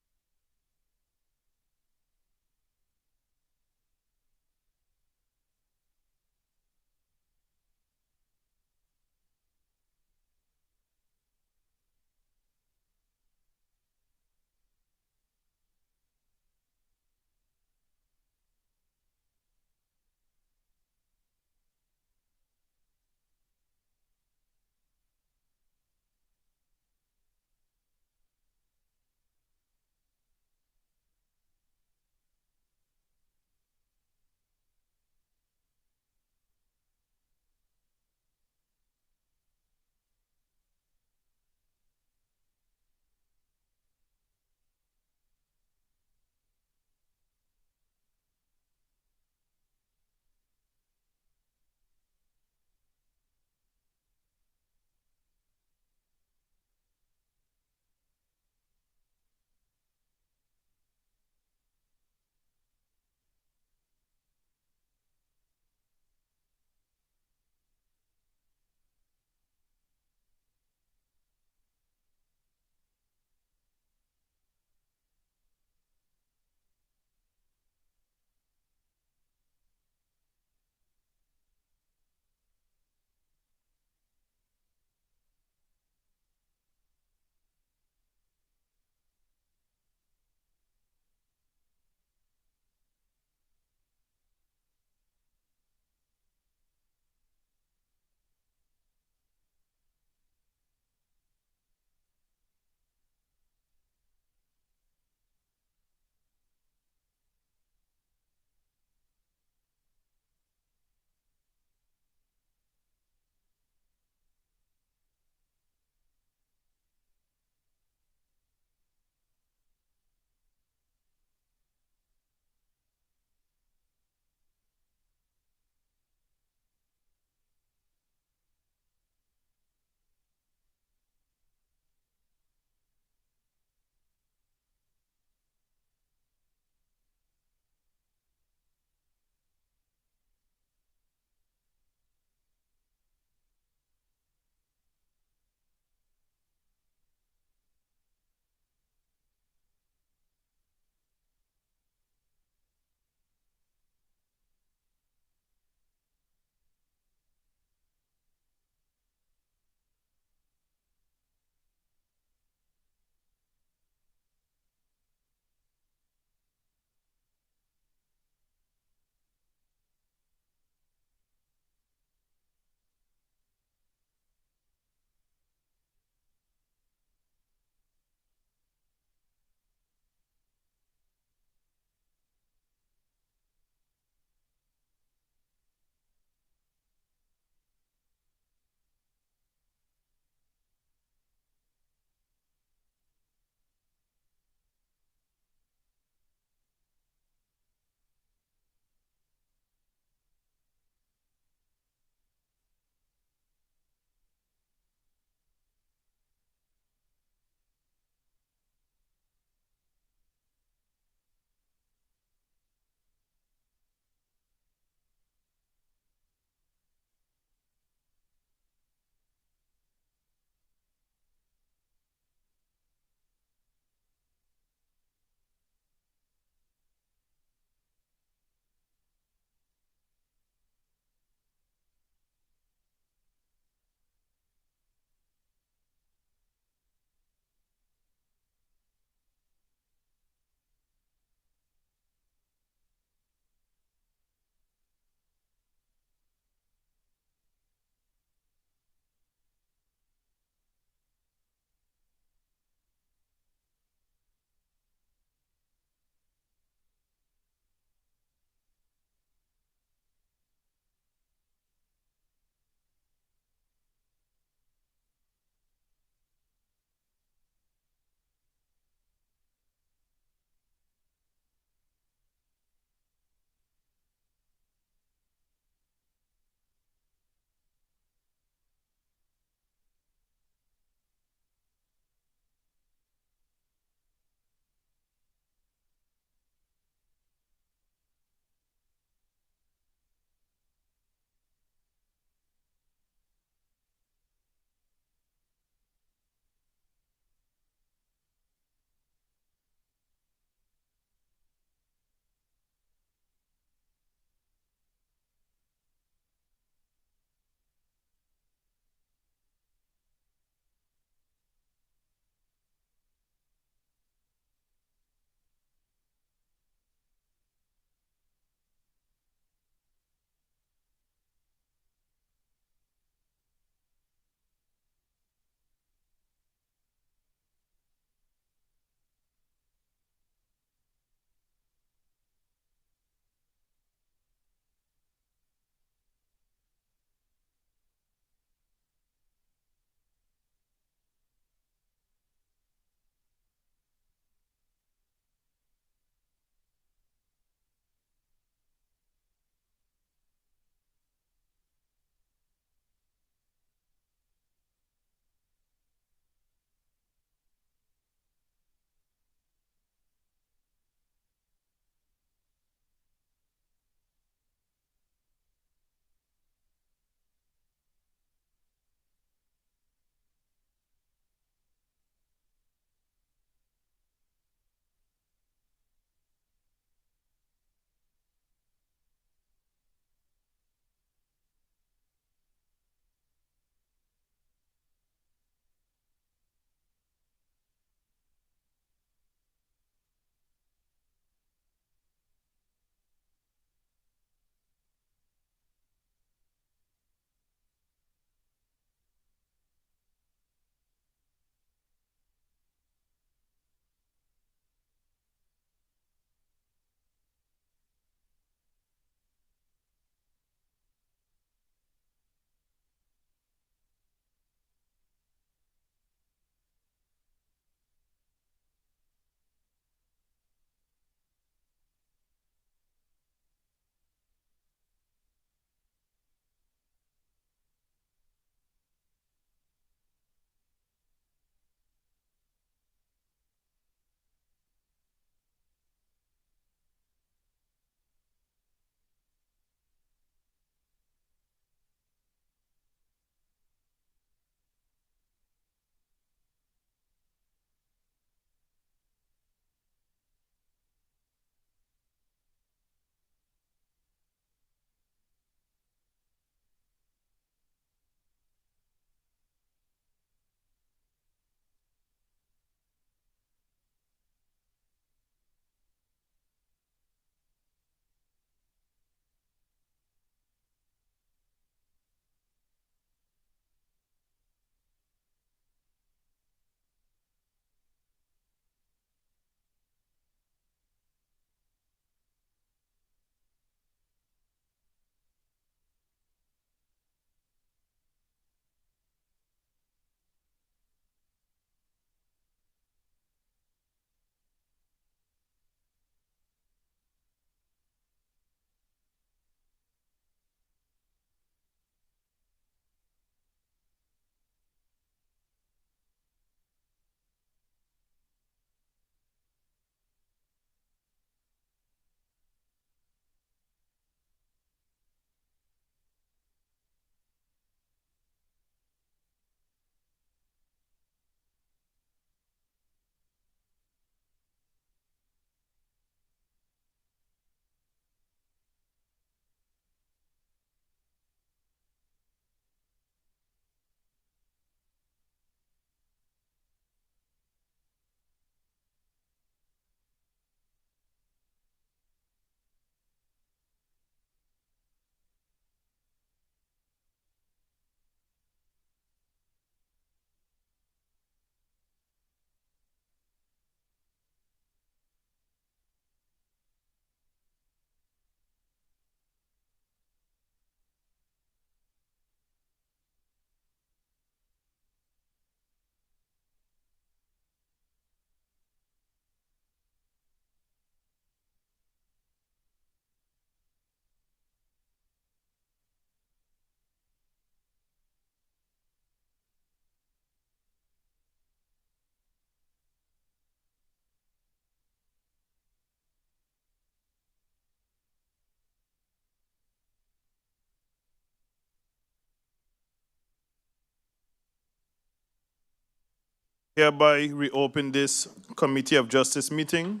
Hereby reopen this Committee of Justice meeting,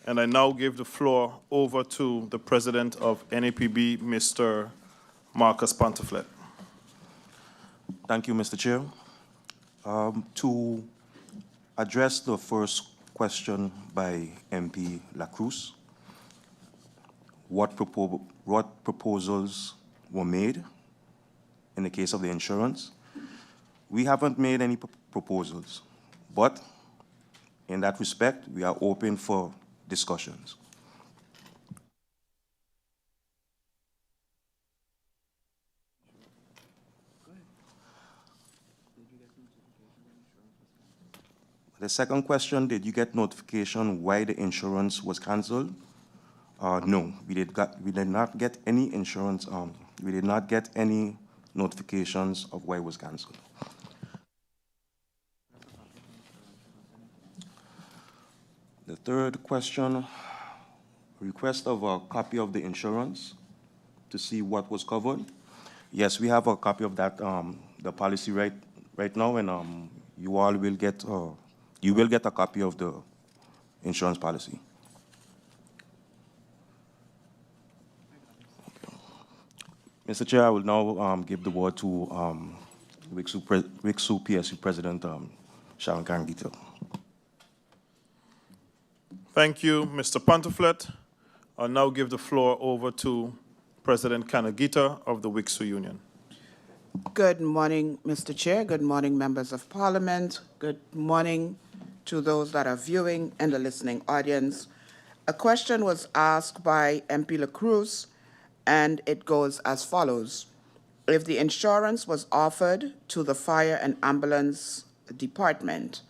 and I now give the floor over to the President of NAPB, Mr. Marcus Pantoflet. Thank you, Mr. Chair. To address the first question by MP Lacruz, what proposals were made in the case of the insurance? We haven't made any proposals, but in that respect, we are open for discussions. The second question, did you get notification why the insurance was canceled? No, we did not get any insurance. We did not get any notifications of why it was canceled. The third question, request of a copy of the insurance to see what was covered. Yes, we have a copy of that, the policy right now, and you all will get, you will get a copy of the insurance policy. Okay. Mr. Chair, I will now give the word to WICSU PSU President Sharon Kangito. Thank you, Mr. Pantoflet. I'll now give the floor over to President Kanagita of the WICSU Union. Good morning, Mr. Chair. Good morning, members of Parliament. Good morning to those that are viewing and the listening audience. A question was asked by MP Lacruz, and it goes as follows. If the insurance was offered to the fire and ambulance department,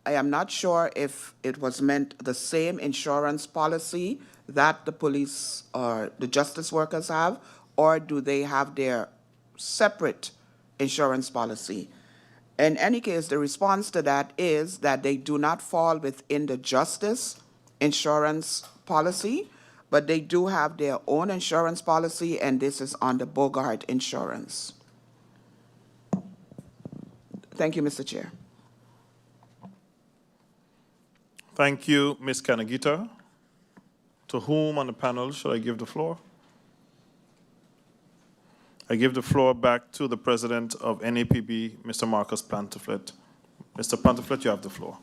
I am not sure if it was meant the same insurance policy that the police or the justice workers have, or do they have their separate insurance policy? In any case, the response to that is that they do not fall within the justice insurance policy, but they do have their own insurance policy, and this is on the Bogart insurance. Thank you, Mr. Chair. Thank you, Ms. Kanagita. To whom on the panel should I give the floor? I give the floor back to the President of NAPB, Mr. Marcus Pantoflet. Mr. Pantoflet, you have the floor.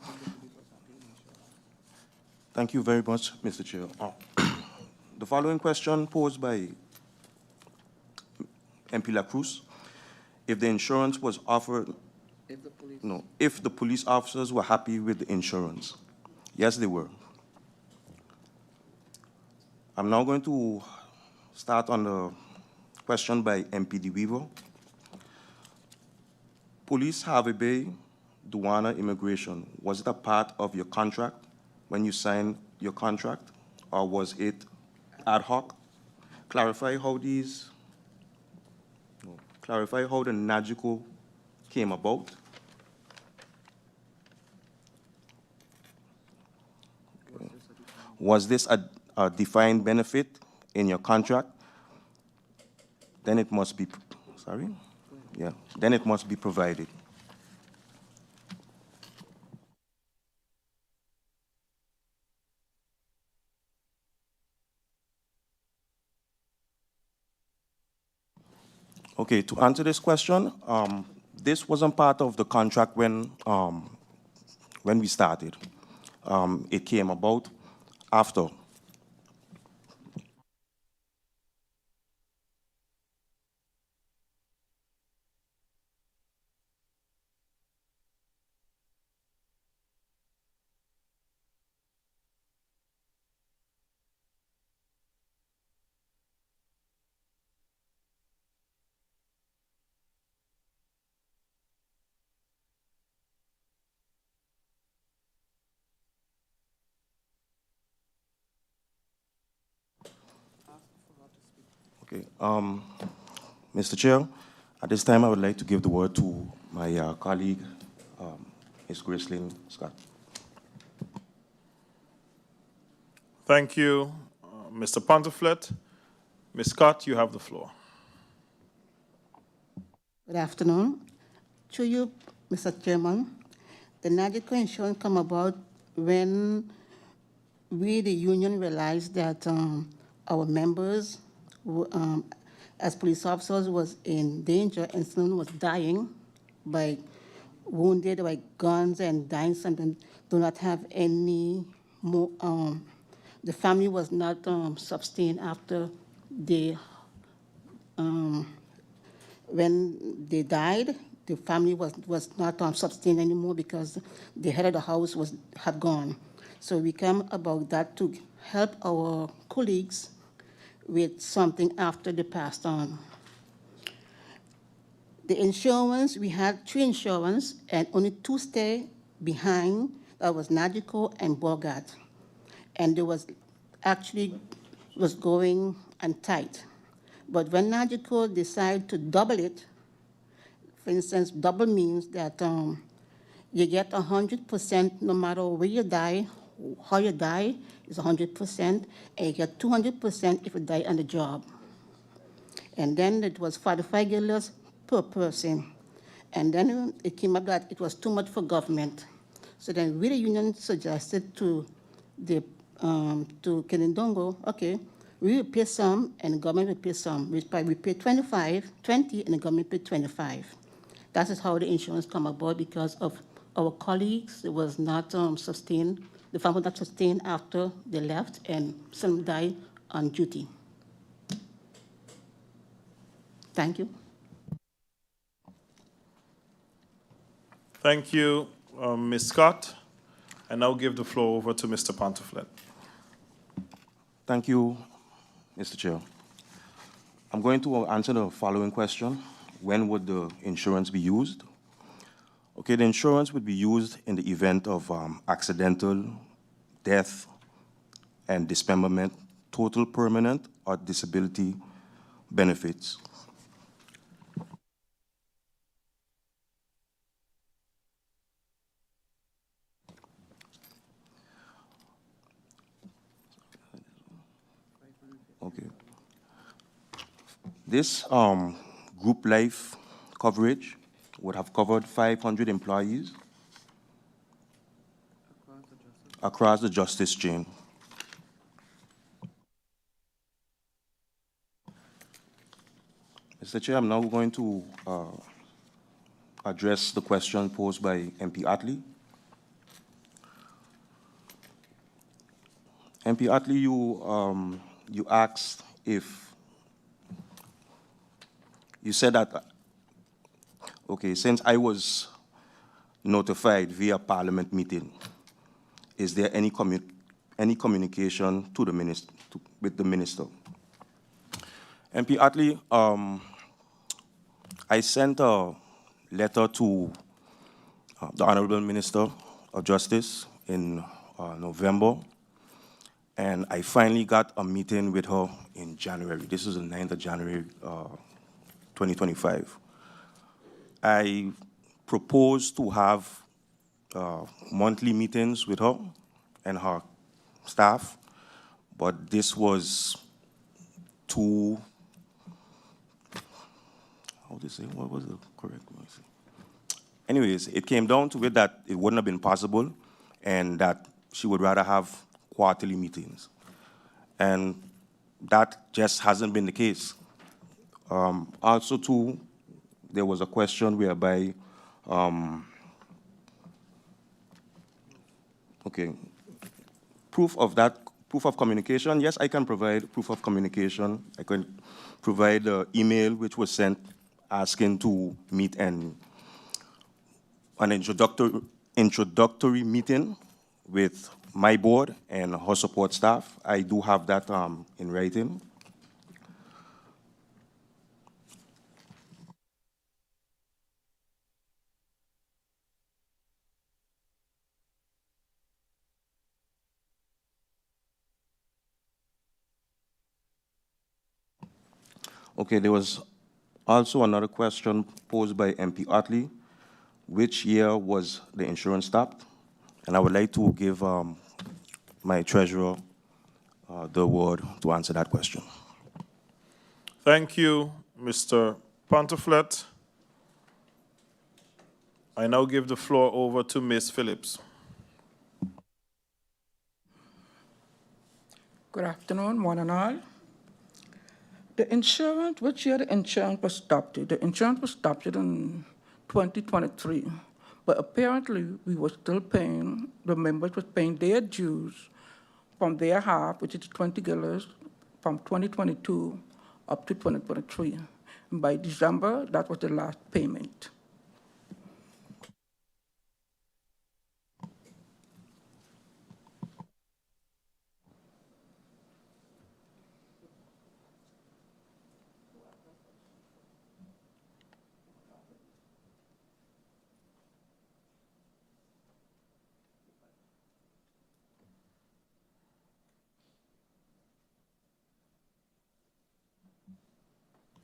Thank you very much, Mr. Chair. The following question posed by MP Lacruz, if the insurance was offered, if the police officers were happy with the insurance. Yes, they were. I'm now going to start on the question by MP De Weaver. Police, Harvey Bay, Douana, Immigration, was it a part of your contract when you signed your contract, or was it ad hoc? Clarify how the NAGICO came about. Was this a defined benefit in your contract? Then it must be, then it must be provided. Okay, to answer this question, this wasn't part of the contract when we started. It came about after. Okay, Mr. Chair, at this time I would like to give the word to my colleague, Ms. Gracelyn Scott. Thank you, Mr. Pantoflet. Ms. Scott, you have the floor. Good afternoon. Through you, Mr. Chairman. The NAGICO insurance come about when we, the union, realized that our members, as police officers, was in danger and someone was dying by wounded by guns and dying something, do not have any more, the family was not sustained after they, when they died, the family was not sustained anymore because the head of the house had gone. So we came about that to help our colleagues with something after they passed on. The insurance, we had 3 insurance and only 2 stay behind. That was Nagico and Borgat. And there was actually was going and tight. But when Nagico decided to double it, for instance, double means that you get 100% no matter where you die, how you die is 100%, and you get 200% if you die on the job. And then it was $45 per person. And then it came up that it was too much for government. So then we, the union, suggested to the to Kenindongo, okay, we will pay some and the government will pay some. We pay 20 and the government pay 25. That is how the insurance come about because of our colleagues. It was not sustained. The family was not sustained after they left and some died on duty. Thank you. Thank you, Ms. Scott. I now give the floor over to Mr. Pantoflet. Thank you, Mr. Chair. I'm going to answer the following question. When would the insurance be used? Okay, the insurance would be used in the event of accidental death and dismemberment, total permanent or disability benefits. Okay. This group life coverage would have covered 500 employees across the justice chain. Mr. Chair, I'm now going to address the question posed by MP Attlee. MP Attlee, you asked if, you said that, okay, since I was notified via Parliament meeting, is there any communication to the minister, with the minister? MP Attlee, I sent a letter to the Honorable Minister of Justice in November, and I finally got a meeting with her in January. This is the 9th of January, 2025. I proposed to have monthly meetings with her and her staff, but this was too, how do you say, what was the correct word? Anyways, it came down to it that it wouldn't have been possible and that she would rather have quarterly meetings. And that just hasn't been the case. Also, too, there was a question whereby, okay, proof of communication. Yes, I can provide proof of communication. I can provide the email which was sent asking to meet an introductory meeting with my board and her support staff. I do have that in writing. Okay, there was also another question posed by MP Attlee. Which year was the insurance stopped? And I would like to give my treasurer the word to answer that question. Thank you, Mr. Pantoflet. I now give the floor over to Ms. Phillips. Good afternoon, one and all. The insurance, which year the insurance was stopped? The insurance was stopped in 2023, but apparently we were still paying, the members were paying their dues from their half, which is $20, from 2022 up to 2023. And by December, that was the last payment.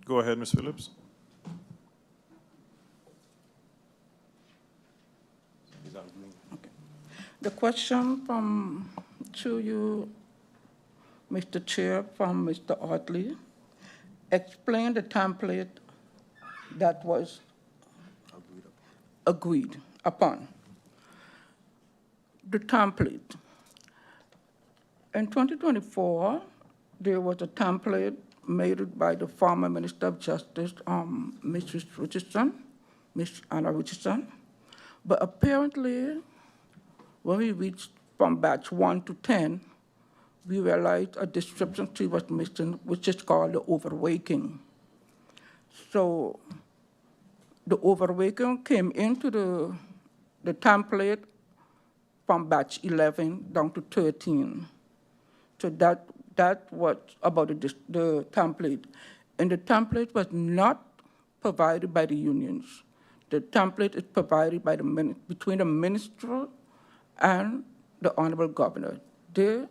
Go ahead, Ms. Phillips. The question to you, Mr. Chair, from Mr. Otley, explain the template that was agreed upon. The template. In 2024, there was a template made by the former Minister of Justice, Mrs. Richardson, Miss Anna Richardson. But apparently, when we reached from batch 1 to 10, we realized a description tree was missing, which is called the overwaking. So the overwaking came into the template from batch 11 down to 13. So that was about the template. And the template was not provided by the unions. The template is provided by between the minister and the honorable governor. They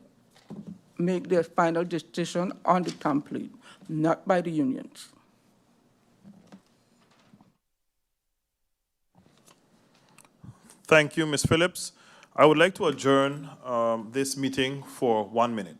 make their final decision on the template, not by the unions. Thank you, Ms. Phillips. I would like to adjourn this meeting for 1 minute.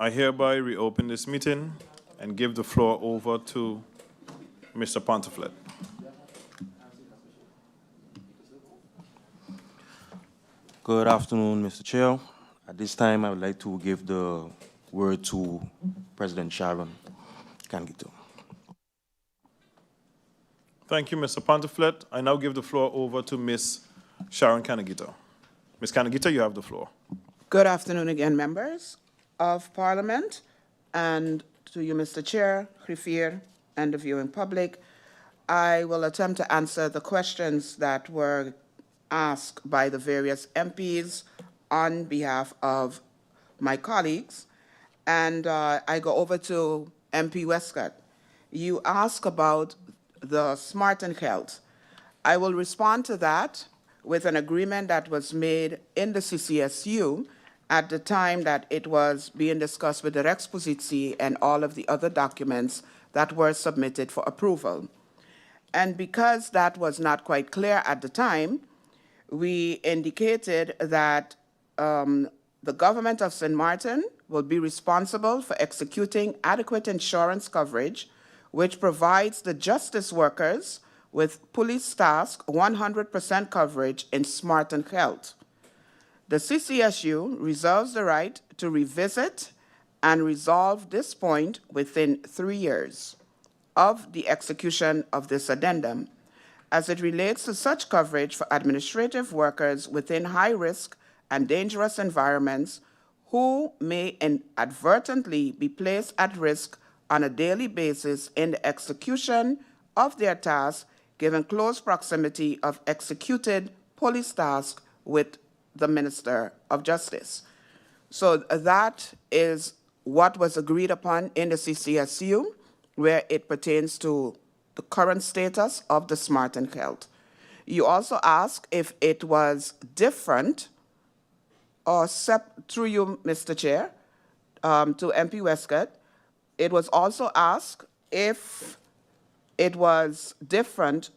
I hereby reopen this meeting and give the floor over to Mr. Pontiflet. Good afternoon, Mr. Chair. At this time, I would like to give the word to President Sharon Kangito. Thank you, Mr. Pontiflet. I now give the floor over to Ms. Sharon Kanagita. Ms. Kanagita, you have the floor. Good afternoon again, members of Parliament, and to you, Mr. Chair, Griffier, and the viewing public. I will attempt to answer the questions that were asked by the various MPs on behalf of my colleagues. And I go over to MP Westcott. You ask about the Smart and Health. I will respond to that with an agreement that was made in the CCSU at the time that it was being discussed with the Expositie and all of the other documents that were submitted for approval. And because that was not quite clear at the time, we indicated that the government of St. Martin will be responsible for executing adequate insurance coverage, which provides the justice workers with police task 100% coverage in Smart and Health. The CCSU reserves the right to revisit and resolve this point within 3 years of the execution of this addendum, as it relates to such coverage for administrative workers within high-risk and dangerous environments who may inadvertently be placed at risk on a daily basis in the execution of their tasks, given close proximity of executed police tasks with the Minister of Justice. So that is what was agreed upon in the CCSU, where it pertains to the current status of the Smart and Health. You also ask if it was different, or through you, Mr. Chair, to MP Westcott, it was also asked if it was different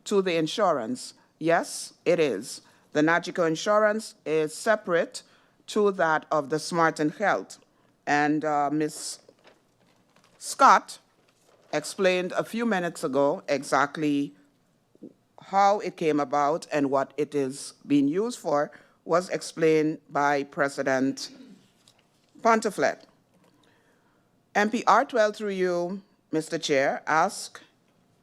to the insurance. Yes, it is. The NAGICO insurance is separate to that of the Smart and Health. And Ms. Scott explained a few minutes ago exactly how it came about and what it is being used for was explained by President Pontiflet. MP R12 through you, Mr. Chair, ask,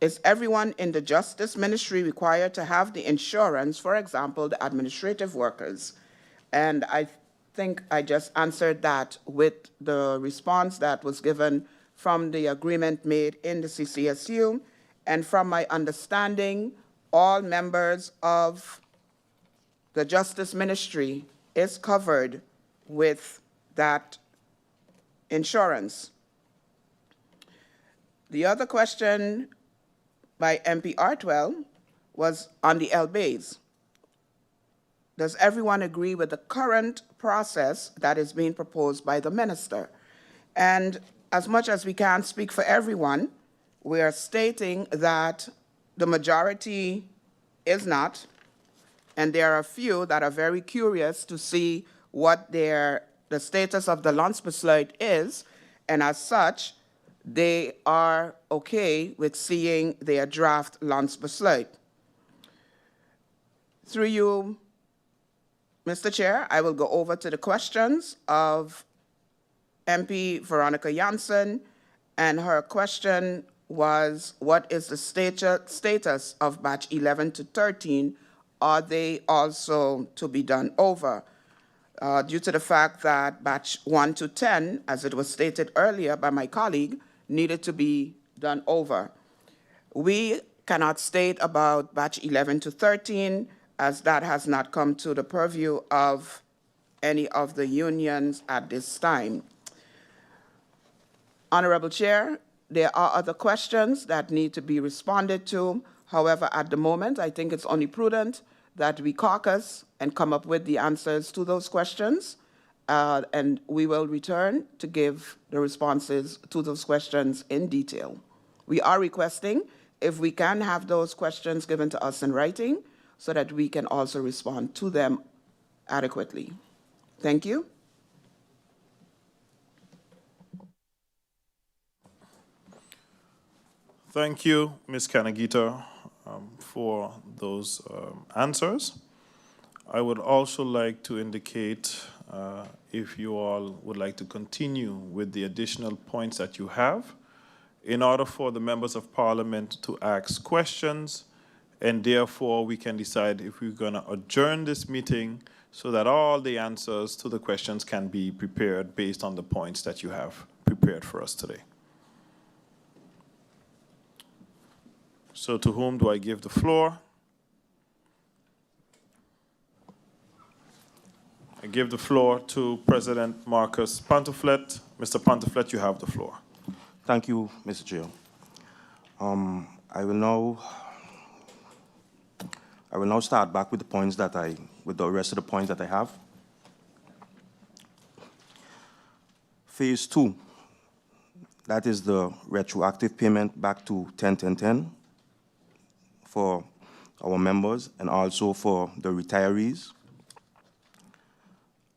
is everyone in the Justice Ministry required to have the insurance, for example, the administrative workers? And I think I just answered that with the response that was given from the agreement made in the CCSU, and from my understanding, all members of the Justice Ministry is covered with that insurance. The other question by MP R12 was on the LBAs. Does everyone agree with the current process that is being proposed by the minister? And as much as we can't speak for everyone, we are stating that the majority is not, and there are a few that are very curious to see what the status of the Landsbesluit is, and as such, they are okay with seeing their draft Landsbesluit. Through you, Mr. Chair, I will go over to the questions of MP Veronica Janssen, and her question was, what is the status of batch 11 to 13? Are they also to be done over? Due to the fact that batch 1 to 10, as it was stated earlier by my colleague, needed to be done over. We cannot state about batch 11 to 13, as that has not come to the purview of any of the unions at this time. Honorable Chair, there are other questions that need to be responded to. However, at the moment, I think it's only prudent that we caucus and come up with the answers to those questions, and we will return to give the responses to those questions in detail. We are requesting if we can have those questions given to us in writing so that we can also respond to them adequately. Thank you. Thank you, Ms. Kanagita, for those answers. I would also like to indicate if you all would like to continue with the additional points that you have in order for the members of parliament to ask questions, and therefore we can decide if we're going to adjourn this meeting so that all the answers to the questions can be prepared based on the points that you have prepared for us today. So to whom do I give the floor? I give the floor to President Marcus Pantuflet. Mr. Pantuflet, you have the floor. Thank you, Mr. Chair. I will now start back with the rest of the points that I have. Phase 2, that is the retroactive payment back to 10-10-10 for our members and also for the retirees.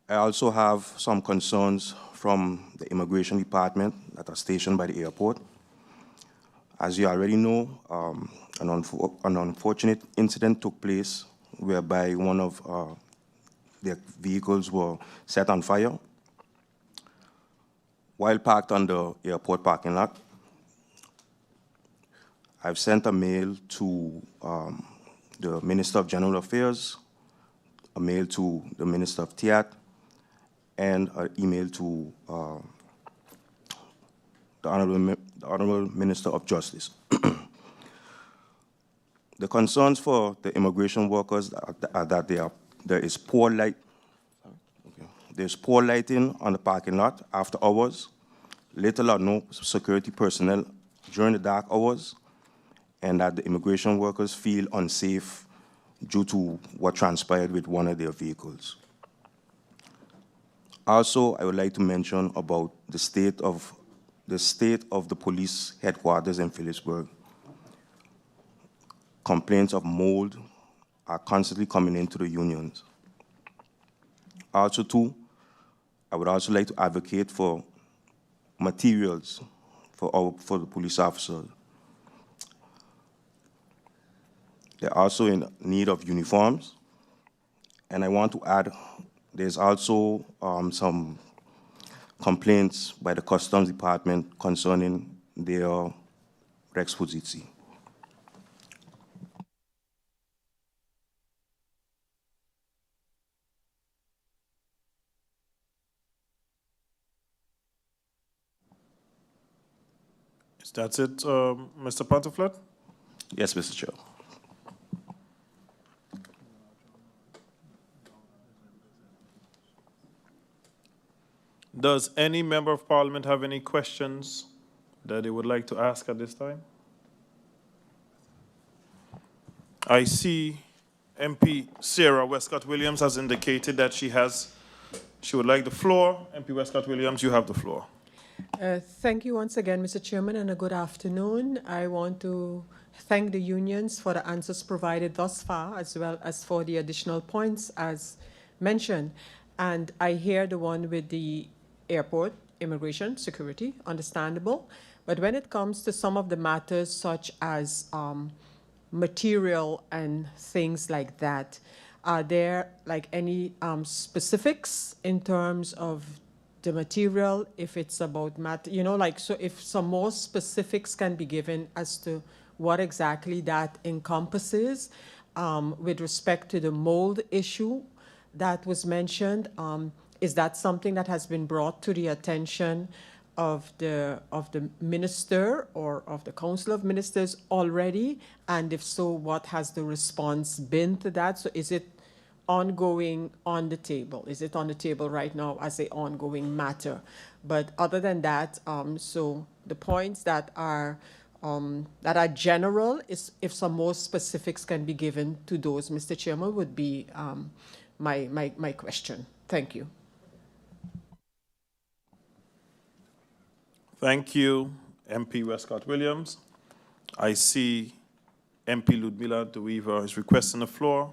I also have some concerns from the immigration department that are stationed by the airport. As you already know, an unfortunate incident took place whereby one of their vehicles were set on fire while parked on the airport parking lot. I've sent a mail to the Minister of General Affairs, a mail to the Minister of TIAT, and an email to the Honorable Minister of Justice. The concerns for the immigration workers are that there is poor light. There's poor lighting on the parking lot after hours, little or no security personnel during the dark hours, and that the immigration workers feel unsafe due to what transpired with one of their vehicles. Also, I would like to mention about the state of the police headquarters in Phillipsburg. Complaints of mold are constantly coming into the unions. Also, too, I would also like to advocate for materials for the police officers. They're also in need of uniforms. And I want to add, there's also some complaints by the Customs Department concerning their Rex Posizi. That's it, Mr. Pantuflet? Yes, Mr. Chair. Does any member of parliament have any questions that they would like to ask at this time? I see MP Sarah Westcott-Williams has indicated that she would like the floor. MP Westcott-Williams, you have the floor. Thank you once again, Mr. Chairman, and a good afternoon. I want to thank the unions for the answers provided thus far, as well as for the additional points as mentioned. And I hear the one with the airport, immigration, security, understandable. But when it comes to some of the matters such as material and things like that, are there like any specifics in terms of the material, if it's about so if some more specifics can be given as to what exactly that encompasses with respect to the mold issue that was mentioned. Is that something that has been brought to the attention of the minister or of the Council of Ministers already? And if so, what has the response been to that? So is it ongoing on the table? Is it on the table right now as an ongoing matter? But other than that, so the points that are general, is if some more specifics can be given to those, Mr. Chairman, would be my question. Thank you. Thank you, MP Westcott-Williams. I see MP Ludmila De Weaver is requesting the floor.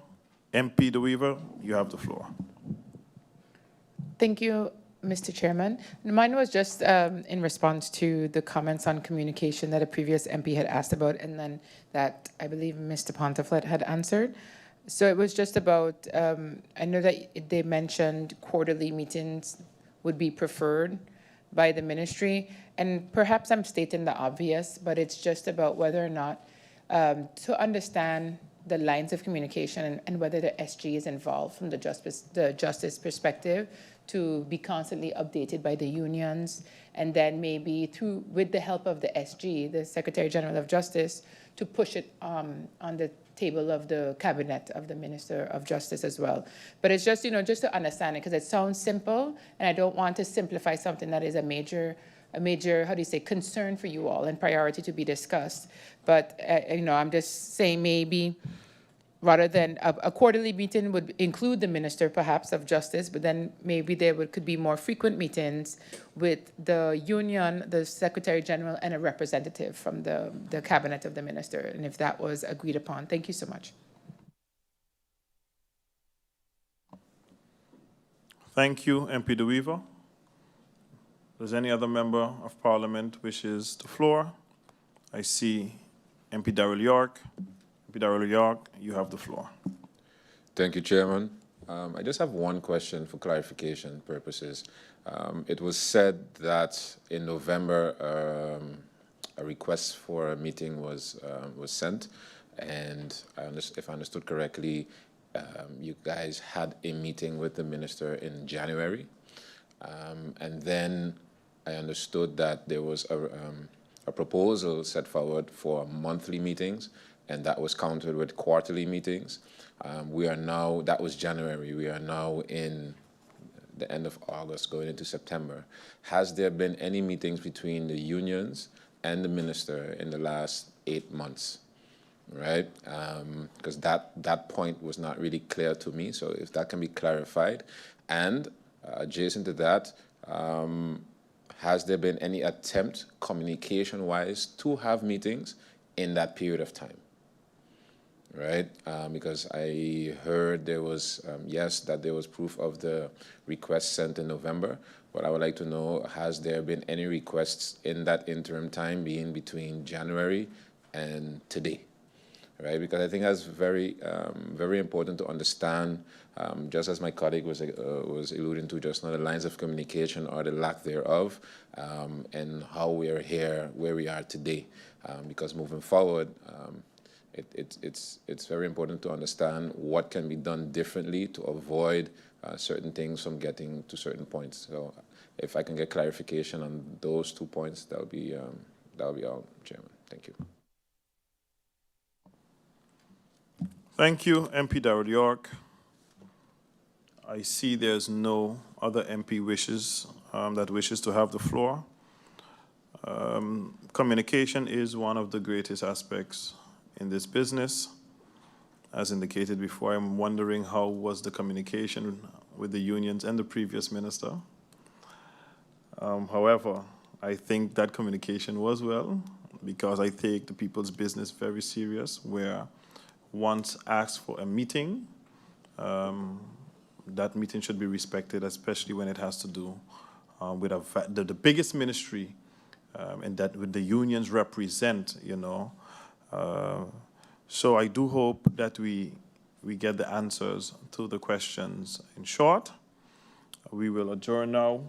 MP De Weaver, you have the floor. Thank you, Mr. Chairman. Mine was just in response to the comments on communication that a previous MP had asked about, and then that I believe Mr. Ponteflet had answered. So it was just about, I know that they mentioned quarterly meetings would be preferred by the ministry, and perhaps I'm stating the obvious, but it's just about whether or not to understand the lines of communication and whether the SG is involved from the justice perspective to be constantly updated by the unions, and then maybe with the help of the SG, the Secretary General of Justice, to push it on the table of the cabinet of the Minister of Justice as well. But it's just, just to understand it, because it sounds simple, and I don't want to simplify something that is a major, how do you say, concern for you all and priority to be discussed. But, I'm just saying maybe rather than a quarterly meeting would include the Minister perhaps of Justice, but then maybe there could be more frequent meetings with the union, the Secretary General, and a representative from the cabinet of the Minister, and if that was agreed upon. Thank you so much. Thank you, MP De Wever. Does any other member of Parliament wishes the floor? I see MP Darrell York. MP Darrell York, you have the floor. Thank you, Chairman. I just have one question for clarification purposes. It was said that in November a request for a meeting was sent, and if I understood correctly, you guys had a meeting with the minister in January, and then I understood that there was a proposal set forward for monthly meetings, and that was countered with quarterly meetings. That was January, we are now in the end of August, going into September. Has there been any meetings between the unions and the minister in the last 8 months? Right? Because that point was not really clear to me, so if that can be clarified. And adjacent to that, has there been any attempt, communication-wise, to have meetings in that period of time? Right? Because I heard there was, yes, that there was proof of the request sent in November, but I would like to know, has there been any requests in that interim time being between January and today? Right? Because I think that's very, very important to understand, just as my colleague was alluding to just now, the lines of communication or the lack thereof, and how we are here, where we are today. Because moving forward, it's very important to understand what can be done differently to avoid certain things from getting to certain points. So if I can get clarification on those 2 points, that'll be all, Chairman. Thank you. Thank you, MP Darrell York. I see there's no other MP that wishes to have the floor. Communication is one of the greatest aspects in this business. As indicated before, I'm wondering how was the communication with the unions and the previous minister. However, I think that communication was well, because I take the people's business very serious, where once asked for a meeting, that meeting should be respected, especially when it has to do with the biggest ministry, and that with the unions represent, So I do hope that we get the answers to the questions in short. We will adjourn now,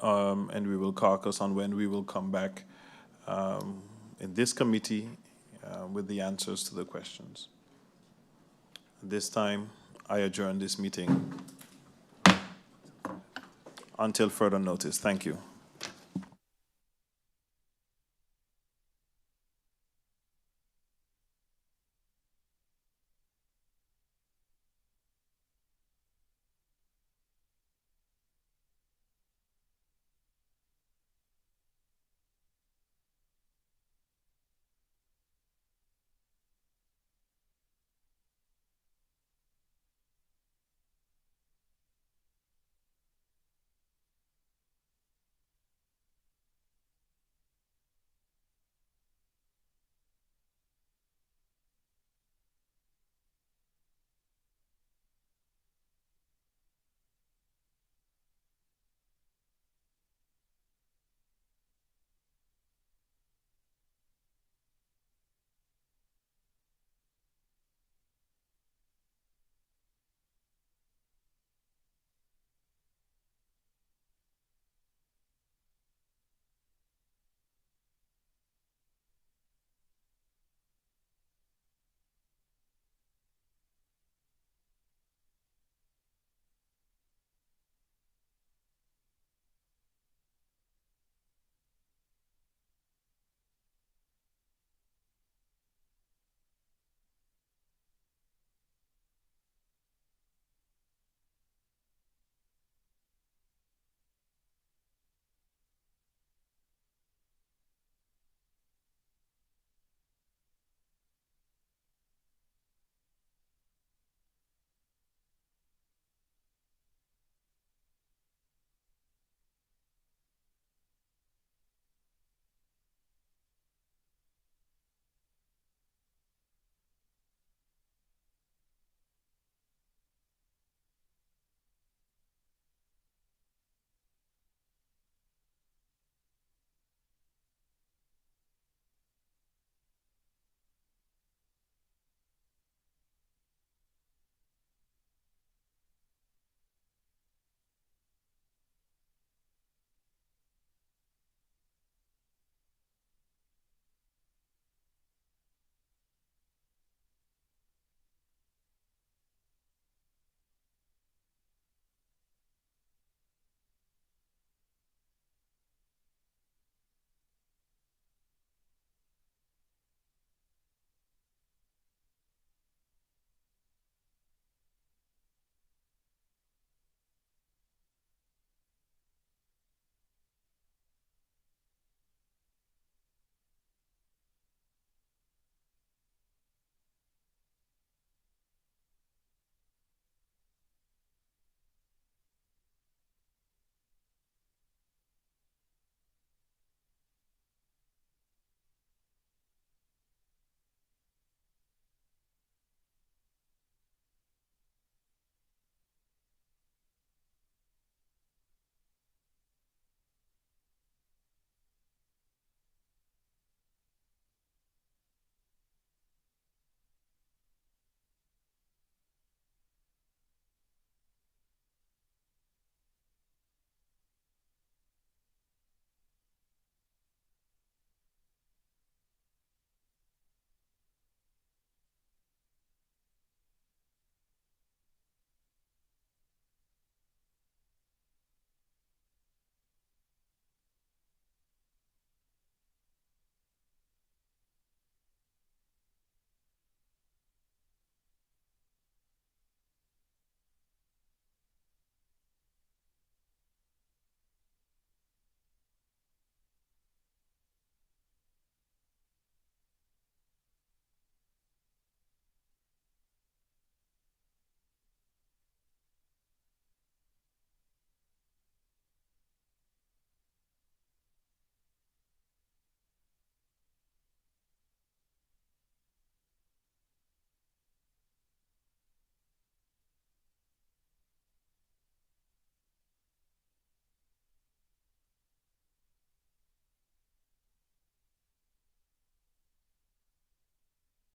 and we will caucus on when we will come back in this committee with the answers to the questions. At this time, I adjourn this meeting until further notice. Thank you.